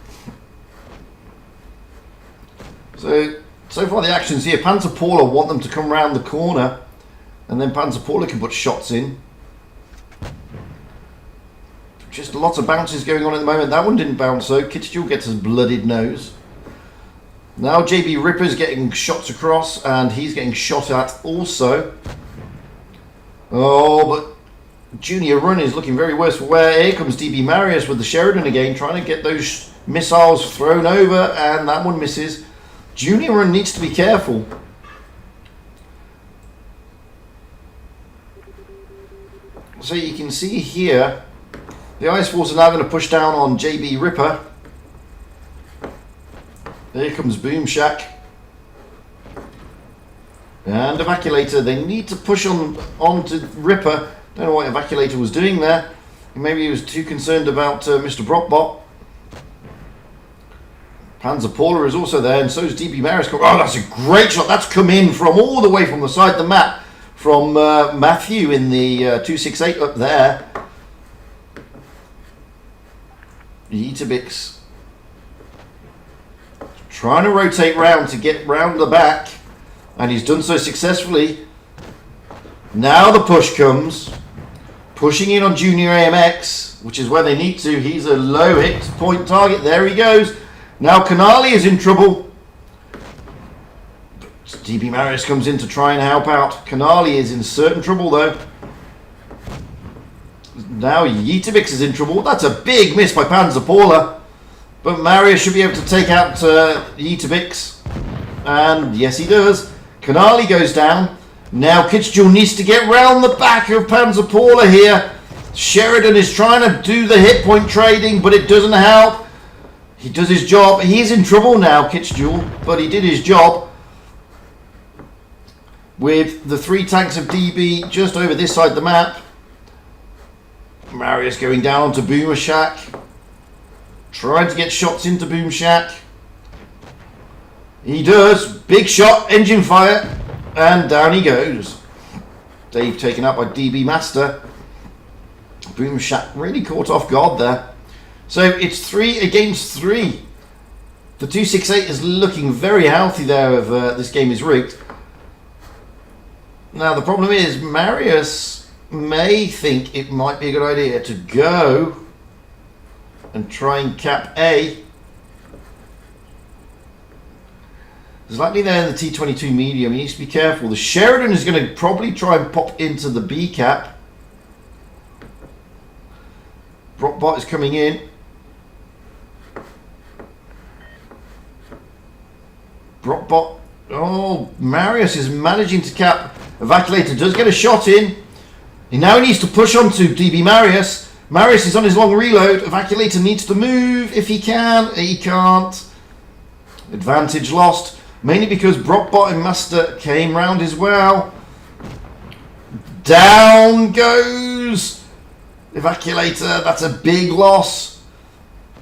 S1: So far the actions here. Panzer Paula want them to come round the corner, and then Panzer Paula can put shots in. Just lots of bounces going on at the moment. That one didn't bounce though. Kitschul gets his blooded nose. Now JB Ripper's getting shots across, and he's getting shot at also. Oh, but Junior Run is looking very worse for wear. Here comes DB Marius with the Sheridan again, trying to get those missiles thrown over, and that one misses. Junior Run needs to be careful. So you can see here, the Ice Force are now going to push down on JB Ripper. There comes Boom Shack. And Evacuator, they need to push on to Ripper. Don't know what Evacuator was doing there. Maybe he was too concerned about Mr. Brockbot. Panzer Paula is also there, and so is DB Marius. Oh, that's a great shot. That's come in from all the way from the side of the map from Matthew in the 268 up there. Yetibix trying to rotate round to get round the back, and he's done so successfully. Now the push comes, pushing in on Junior AMX, which is where they need to. He's a low hit point target. There he goes. Now Canali is in trouble. DB Marius comes in to try and help out. Canali is in certain trouble though. Now Yetibix is in trouble. That's a big miss by Panzer Paula. But Marius should be able to take out Yetibix. And yes, he does. Canali goes down. Now Kitschul needs to get round the back of Panzer Paula here. Sheridan is trying to do the hit point trading, but it doesn't help. He does his job. He's in trouble now, Kitschul, but he did his job. With the 3 tanks of DB just over this side of the map. Marius going down onto Boomer Shack. Trying to get shots into Boom Shack. He does. Big shot, engine fire, and down he goes. Dave taken out by DB Master. Boom Shack really caught off guard there. So it's 3 against 3. The 268 is looking very healthy there if this game is rigged. Now the problem is Marius may think it might be a good idea to go and try and cap A. There's likely there in the T-22 medium. He needs to be careful. The Sheridan is going to probably try and pop into the B cap. Brockbot is coming in. Brockbot. Oh, Marius is managing to cap. Evacuator does get a shot in. He now needs to push on to DB Marius. Marius is on his long reload. Evacuator needs to move if he can. He can't. Advantage lost. Mainly because Brockbot and Master came round as well. Down goes Evacuator. That's a big loss.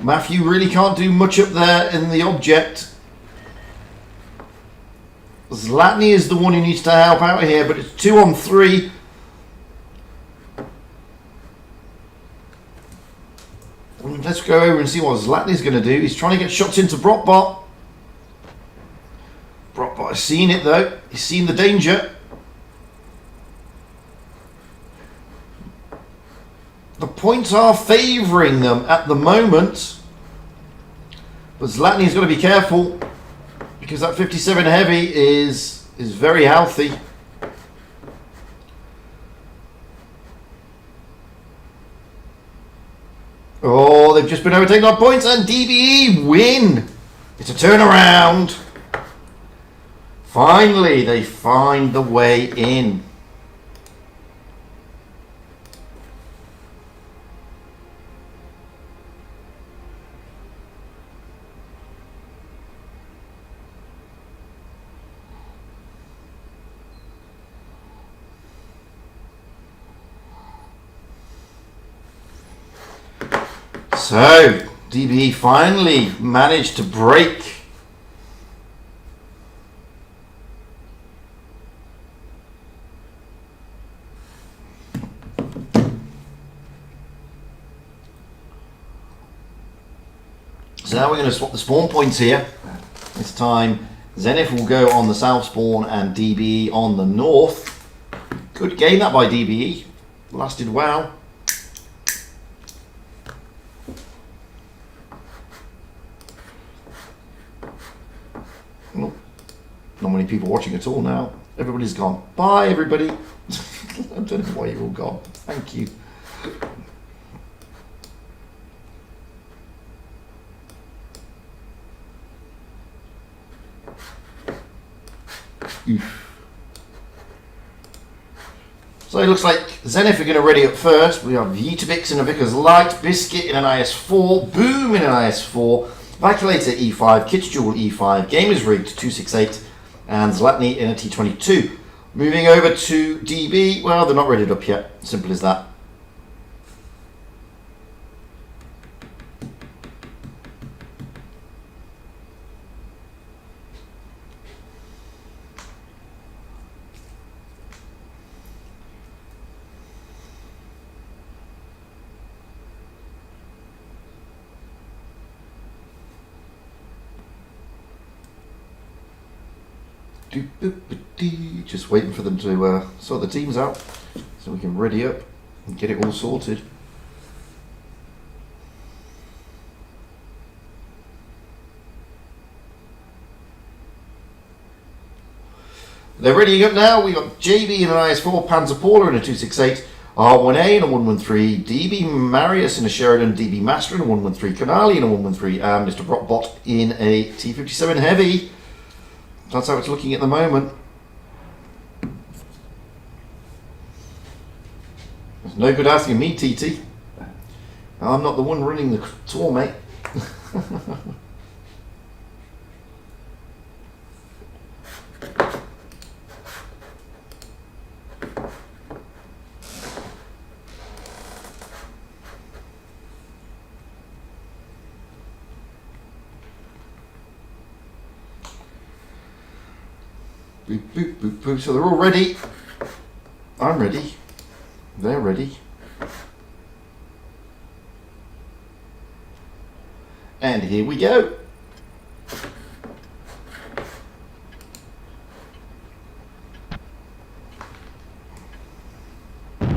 S1: Matthew really can't do much up there in the object. Zlatny is the one who needs to help out here, but it's 2 on 3. Let's go over and see what Zlatny's going to do. He's trying to get shots into Brockbot. Brockbot has seen it though. He's seen the danger. The points are favouring them at the moment. But Zlatny's got to be careful because that 57 heavy is very healthy. Oh, they've just been overtaken on points and DBE win. It's a turnaround. Finally, they find the way in. So, DBE finally managed to break. So now we're going to swap the spawn points here. This time Znth will go on the south spawn and DBE on the north. Good game that by DBE. Lasted well. Not many people watching at all now. Everybody's gone. Bye, everybody. I don't know why you're all gone. Thank you. So it looks like Znth are going to ready up first. We have Wotb in a Vickers Light, Biscuit in an IS-4, Boom in an IS-4, Vaculator E5, Kitschjewel E5, Game is Rigged 268, and Zlatny in a T22. Moving over to DB, well, they're not readied up yet. Simple as that. Just waiting for them to sort the teams out so we can ready up and get it all sorted. They're readying up now. We've got JB in an IS-4, Panzerpaula in a 268, R1A in a 113, DB Marius in a Sheridan, DB Master in a 113, Canali in a 113, and Mr. Brockbot in a T57 Heavy. That's how it's looking at the moment. There's no good asking me, TT. I'm not the one running the tour, mate. Boop, boop, boop, boop. So they're all ready. I'm ready. They're ready. And here we go. Let's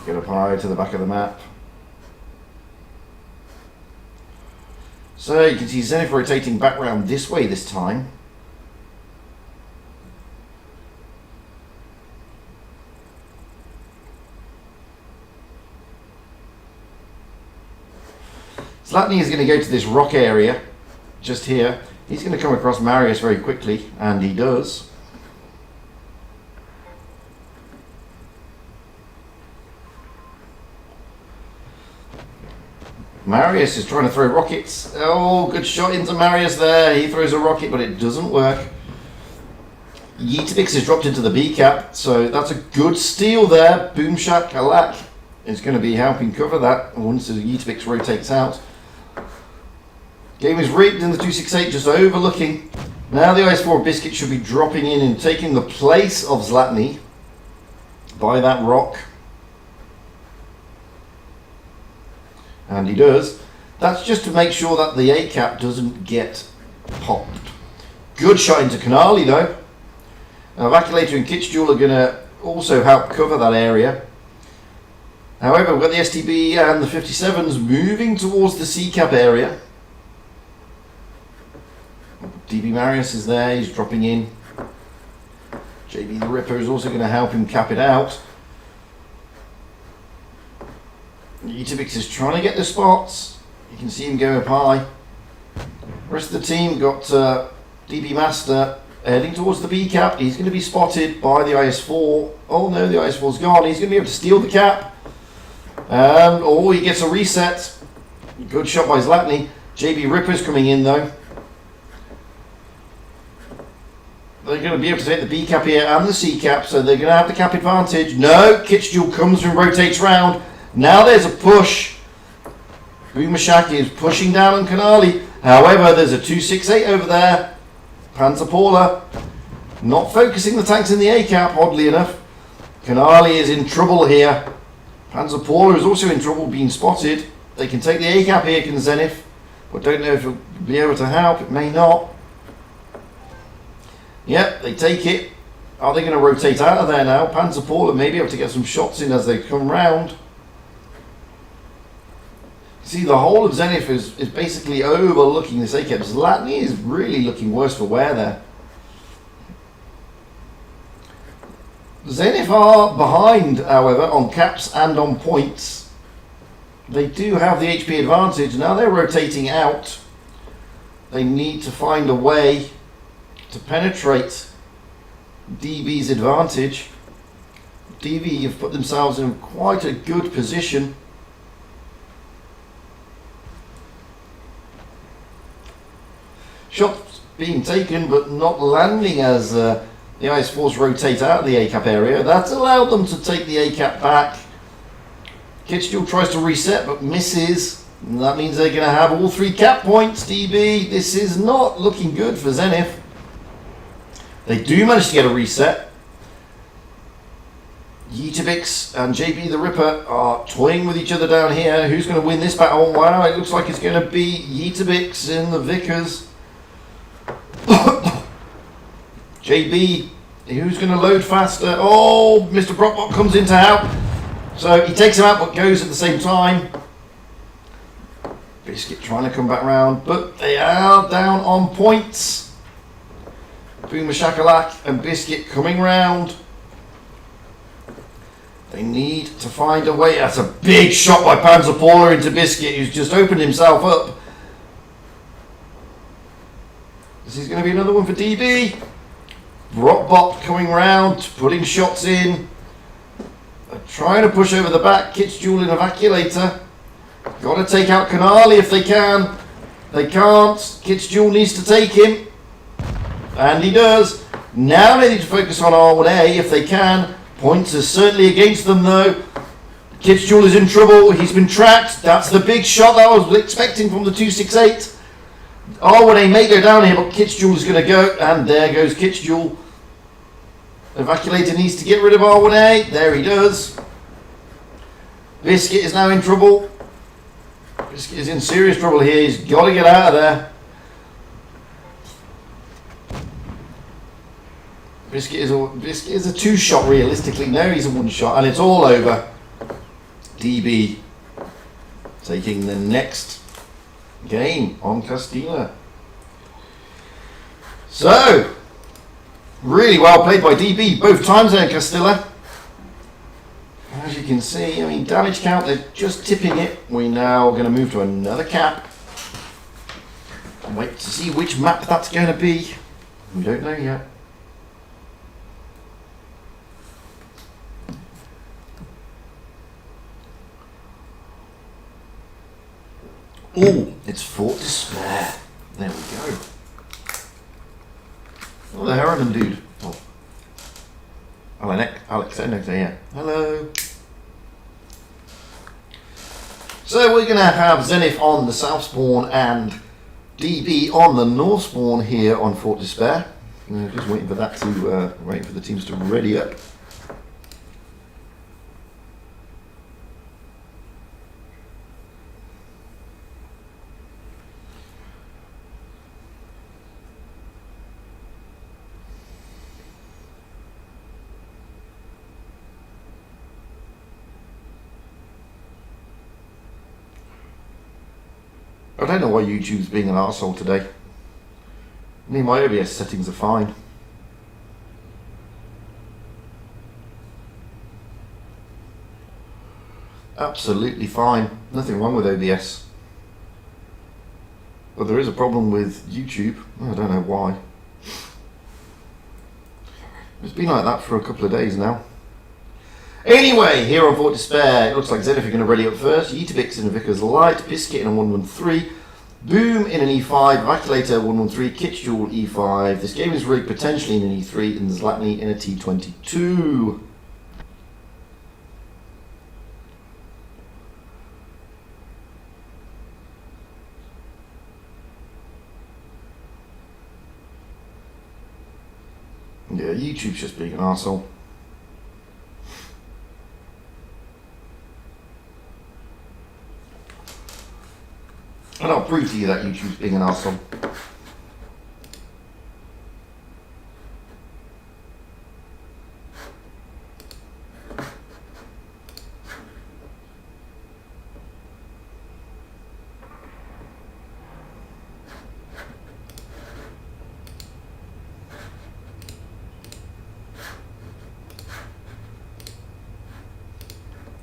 S1: get up high to the back of the map. So you can see Znth rotating back round this way this time. Zlatny is going to go to this rock area, just here. He's going to come across Marius very quickly, and he does. Marius is trying to throw rockets. Oh, good shot into Marius there. He throws a rocket, but it doesn't work. Wotb has dropped into the B cap, so that's a good steal there. Boomshak Alak is going to be helping cover that once the Wotb rotates out. Game is rigged in the 268, just overlooking. Now the IS-4 Biscuit should be dropping in and taking the place of Zlatny by that rock. And he does. That's just to make sure that the A-cap doesn't get popped. Good shot into Canali though. Vaculator and Kitschjewel are going to also help cover that area. However, we've got the STB and the 57s moving towards the C-cap area. DB Marius is there, he's dropping in. JB the Ripper is also going to help him cap it out. Wotb is trying to get the spots. You can see him go up high. The rest of the team got DB Master heading towards the B cap. He's going to be spotted by the IS-4. Oh no, the IS-4's gone. He's going to be able to steal the cap. Oh, he gets a reset. Good shot by Zlatny. JB Ripper's coming in though. They're going to be able to take the B cap here and the C cap, so they're going to have the cap advantage. No, Kitschjul comes and rotates round. Now there's a push. Bumashaki is pushing down on Kanali. However, there's a 268 over there. Panzerpaula not focusing the tanks in the A cap, oddly enough. Kanali is in trouble here. Panzerpaula is also in trouble being spotted. They can take the A cap here, can Znth, but don't know if it'll be able to help. It may not. Yep, they take it. Are they going to rotate out of there now? Panzerpaula may be able to get some shots in as they come round. See, the whole of Znth is basically overlooking this A cap. Zlatny is really looking worse for wear there. Znth are behind, however, on caps and on points. They do have the HP advantage. Now they're rotating out. They need to find a way to penetrate DB's advantage. DB have put themselves in quite a good position. Shots being taken but not landing as the IS-4s rotate out of the A-cap area. That's allowed them to take the A-cap back. Kitschjul tries to reset but misses. And that means they're going to have all 3 cap points, DB. This is not looking good for Znth. They do manage to get a reset. Wotb and JB the Ripper are toying with each other down here. Who's going to win this battle? Wow, it looks like it's going to be Wotb in the Vickers. JB, who's going to load faster? Oh, Mr. Brockbot comes in to help. So he takes him out but goes at the same time. Biscuit trying to come back round, but they are down on points. Boomashakalak and Biscuit coming round. They need to find a way. That's a big shot by Panzerpaula into Biscuit, who's just opened himself up. This is going to be another one for DB. Brockbot coming round, putting shots in. They're trying to push over the back. Kitschjul in Evacuator. Got to take out Kanali if they can. They can't. Kitschjul needs to take him. And he does. Now they need to focus on R1A if they can. Points are certainly against them though. Kitschjul is in trouble. He's been tracked. That's the big shot that I was expecting from the 268. R1A may go down here, but Kitschjul is going to go. And there goes Kitschjul. Evacuator needs to get rid of R1A. There he does. Biscuit is now in trouble. Biscuit is in serious trouble here. He's got to get out of there. Biscuit is a 2-shot realistically. No, he's a 1-shot, and it's all over. DB taking the next game on Castilla. So, really well played by DB both times there in Castilla. As you can see, I mean, damage count, they're just tipping it. We're now going to move to another cap. And wait to see which map that's going to be. We don't know yet. Oh, it's Fort Despair. There we go. Oh, the Harriman dude. Oh. Alex Enix here. Hello. So we're going to have Znth on the south spawn and DB on the north spawn here on Fort Despair. Just waiting for that to, waiting for the teams to ready up. I don't know why YouTube's being an arsehole today. My OBS settings are fine. Absolutely fine. Nothing wrong with OBS. But there is a problem with YouTube. I don't know why. It's been like that for a couple of days now. Anyway, here on Fort Despair, it looks like Znth are going to ready up first. Wotb in a Vickers Light, Biscuit in a 113, Boom in an E5, Vaculator 113, Kitchjewel E5. This game is rigged potentially in an E3 and Zlatny in a T22. Yeah, YouTube's just being an arsehole. And I'll prove to you that YouTube's being an arsehole.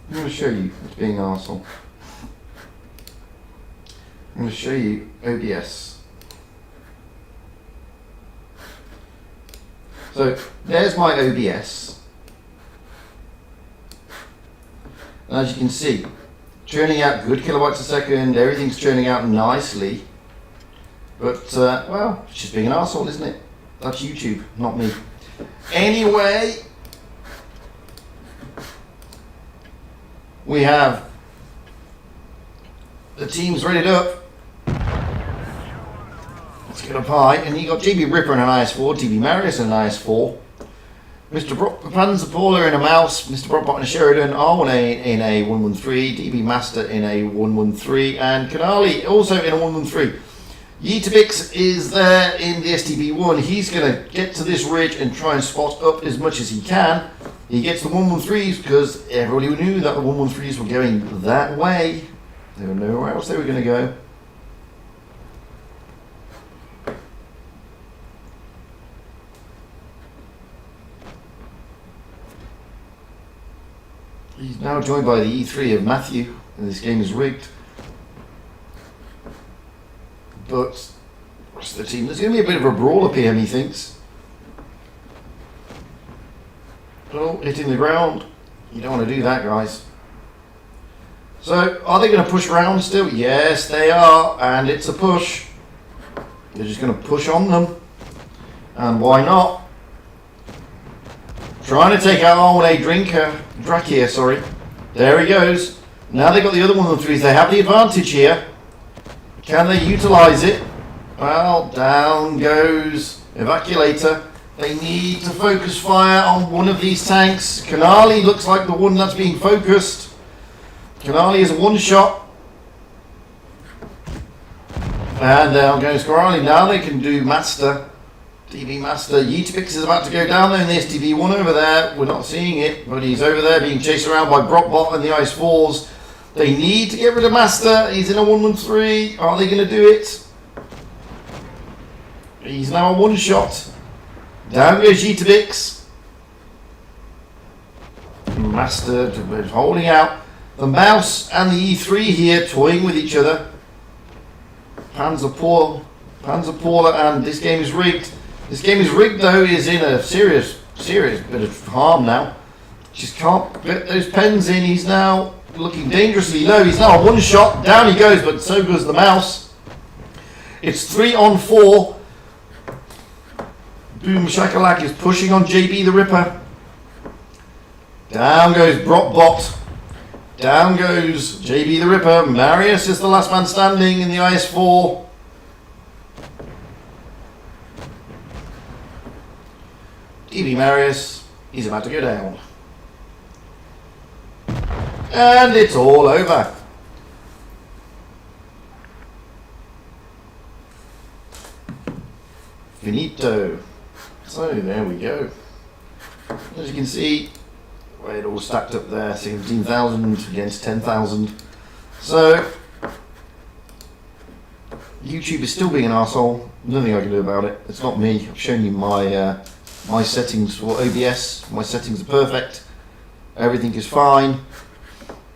S1: I'm going to show you it's being an arsehole. I'm going to show you OBS. So there's my OBS. And as you can see, churning out good kilobytes a second, everything's churning out nicely. But, well, it's just being an arsehole, isn't it? That's YouTube, not me. Anyway, we have the teams readied up. Let's get up high. And you got GB Ripper in an IS-4, DB Marius in an IS-4, Mr. Panzerpaula in a Mouse, Mr. Brockbot in a Sheridan, R1A in a 113, DB Master in a 113, and Kanali also in a 113. Wotb is there in the STB1. He's going to get to this ridge and try and spot up as much as he can. He gets the 113s because everybody knew that the 113s were going that way. They don't know where else they were going to go. He's now joined by the E3 of Matthew, and this game is rigged. But the rest of the team, there's going to be a bit of a brawl up here, he thinks. Oh, hitting the ground. You don't want to do that, guys. So, are they going to push around still? Yes, they are, and it's a push. They're just going to push on them. And why not? Trying to take out R1A Drakia, sorry. There he goes. Now they've got the other 113s. They have the advantage here. Can they utilise it? Well, down goes Evacuator. They need to focus fire on one of these tanks. Kanali looks like the one that's being focused. Kanali is a one-shot. And down goes Kanali. Now they can do Master. DB Master. Wotb is about to go down there in the STB1 over there. We're not seeing it, but he's over there being chased around by Brockbot and the IS-4s. They need to get rid of Master. He's in a 113. Are they going to do it? He's now a one-shot. Down goes Wotb. Master holding out. The Mouse and the E3 here toying with each other. Panzerpaula, and this game is rigged. This game is rigged, though. He is in a serious bit of harm now. Just can't get those pens in. He's now looking dangerously low. He's now a one-shot. Down he goes, but so goes the Mouse. It's 3 on 4. Boom Shakalak is pushing on JB the Ripper. Down goes Brockbot. Down goes JB the Ripper. Marius is the last man standing in the IS-4. DB Marius, he's about to go down. And it's all over. Finito. So there we go. As you can see, it all stacked up there, 17,000 against 10,000. So YouTube is still being an arsehole. Nothing I can do about it. It's not me. I've shown you my my settings for OBS. My settings are perfect. Everything is fine.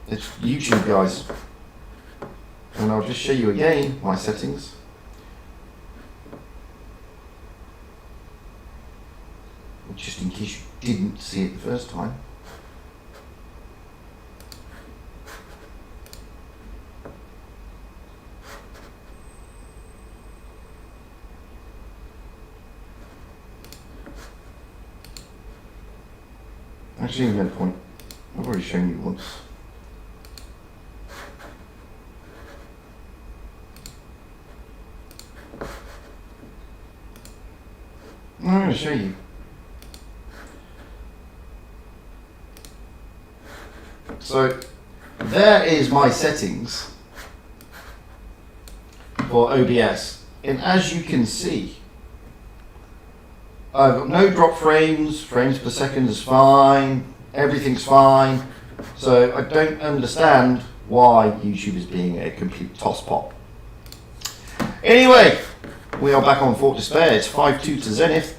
S1: It's YouTube, guys. And I'll just show you again my settings. Just in case you didn't see it the first time. Actually, you made a point. I've already shown you once. I'm going to show you. So, there is my settings for OBS. And as you can see, I've got no drop frames per second is fine, everything's fine. So I don't understand why YouTube is being a complete tosspot. Anyway, we are back on Fort Despair. It's 5-2 to Znth.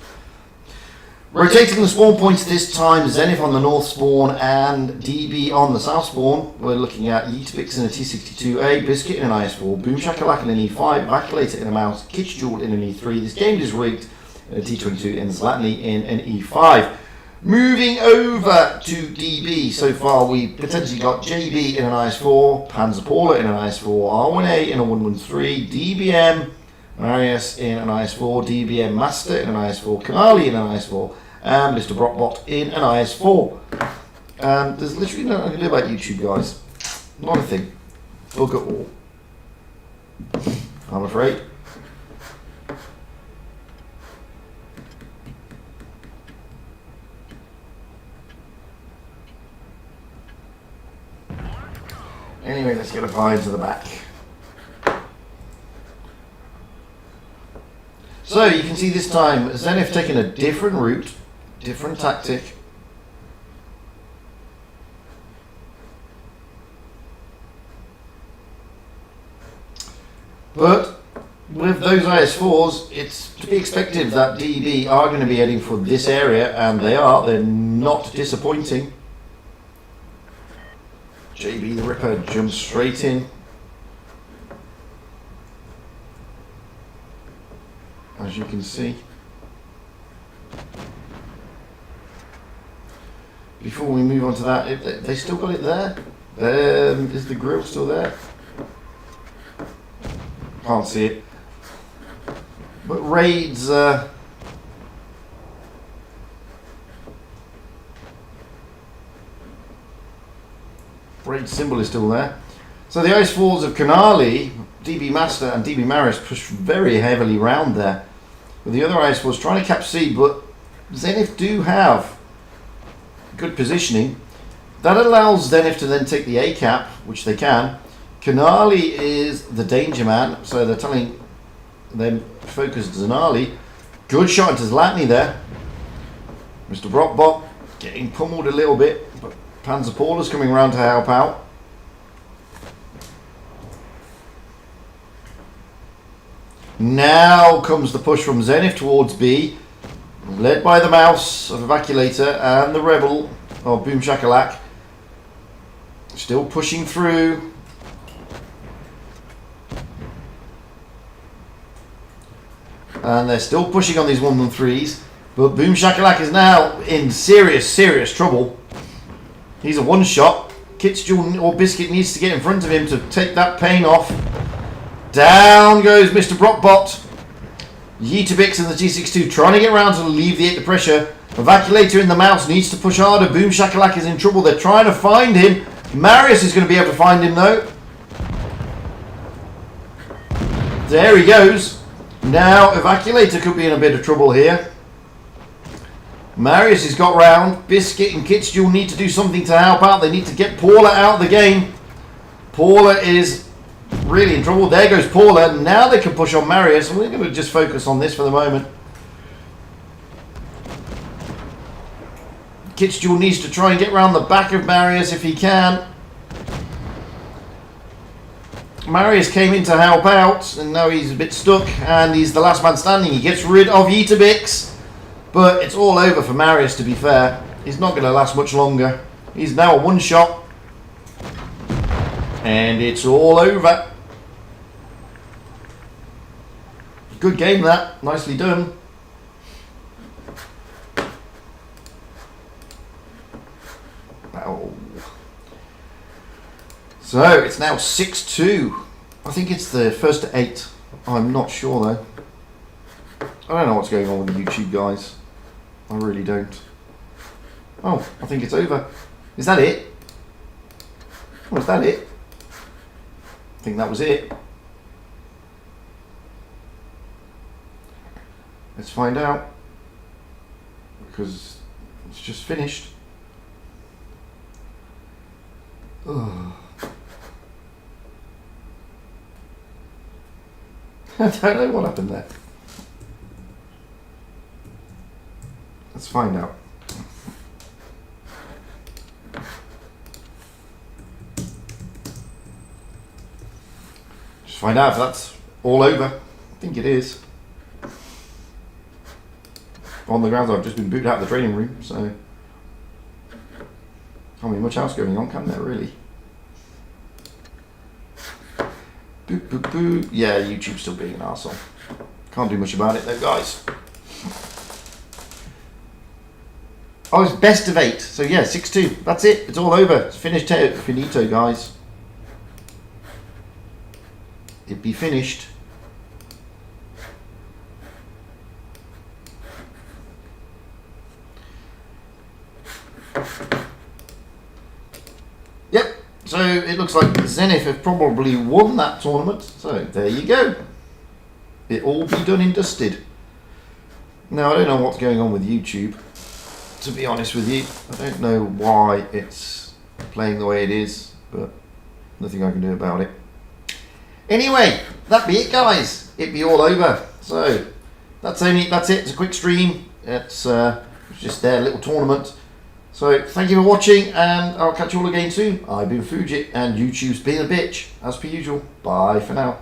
S1: Rotating the spawn points this time, Znth on the north spawn and DB on the south spawn. We're looking at Wotb in a T62A, Biscuit in an IS4, Boom Shakalaka in an E5, Vacillator in a Mouse, Kitch Jewel in an E3. This game is rigged in a T22 and Znth in an E5. Moving over to DB, so far we potentially got JB in an IS4, Panzerpaula in an IS4, R1A in a 113, DBM, Marius in an IS4, DBM Master in an IS4, Kanali in an IS4, and Mr. Brockbot in an IS4. And there's literally nothing I can do about YouTube, guys. Not a thing. Bug at all. I'm afraid. Anyway, let's get a pie into the back. So you can see this time Znth taking a different route, different tactic. But with those IS4s, it's to be expected that DB are going to be heading for this area, and they are. They're not disappointing. JB the Ripper jumps straight in. As you can see. Before we move on to that, they still got it there? Is the grill still there? Can't see it. But Raid's Raid symbol is still there. So the IS4s of Kanali, DB Master and DB Maris push very heavily round there. But the other IS4s trying to cap C, but Znth do have good positioning. That allows Znth to then take the A cap, which they can. Kanali is the danger man, so they're telling them focus Zanali. Good shot into Zlatny there. Mr. Brockbot getting pummeled a little bit, but Panzerpaula's coming around to help out. Now comes the push from Znth towards B, led by the Mouse of Evacuator and the Rebel of Boom Shakalak. Still pushing through. And they're still pushing on these 113s. But Boom Shakalak is now in serious trouble. He's a one-shot. Kitchjewel or Biscuit needs to get in front of him to take that pain off. Down goes Mr. Brockbot. Wotb in the G62 trying to get around to alleviate the pressure. Evacuator in the Mouse needs to push harder. Boom Shakalak is in trouble. They're trying to find him. Marius is going to be able to find him though. There he goes. Now Evacuator could be in a bit of trouble here. Marius has got round. Biscuit and Kitchjewel need to do something to help out. They need to get Paula out of the game. Paula is really in trouble. There goes Paula. Now they can push on Marius. We're going to just focus on this for the moment. Kitchjewel needs to try and get around the back of Marius if he can. Marius came in to help out, and now he's a bit stuck, and he's the last man standing. He gets rid of Wotb, but it's all over for Marius, to be fair. He's not going to last much longer. He's now a one-shot, and it's all over. Good game, that. Nicely done. Oh. So, it's now 6-2. I think it's the first to 8. I'm not sure, though. I don't know what's going on with the YouTube, guys. I really don't. Oh, I think it's over. Is that it? Oh, is that it? I think that was it. Let's find out. Because it's just finished. Ugh. I don't know what happened there. Let's find out. Just find out if that's all over. I think it is. On the grounds, I've just been booted out of the training room, so can't be much else going on, can there, really? Boop, boop, boop. Yeah, YouTube's still being an arsehole. Can't do much about it, though, guys. Oh, it's best of 8. So, yeah, 6-2. That's it. It's all over. It's finished. Finito, guys. It'd be finished. Yep. So it looks like Znth have probably won that tournament. So there you go. It all be done and dusted. Now I don't know what's going on with YouTube. To be honest with you, I don't know why it's playing the way it is, but nothing I can do about it. Anyway, that be it, guys. It be all over. So that's it. It's a quick stream. It's just their little tournament. So thank you for watching, and I'll catch you all again soon. I've been Fujit, and YouTube's been a bitch, as per usual. Bye for now.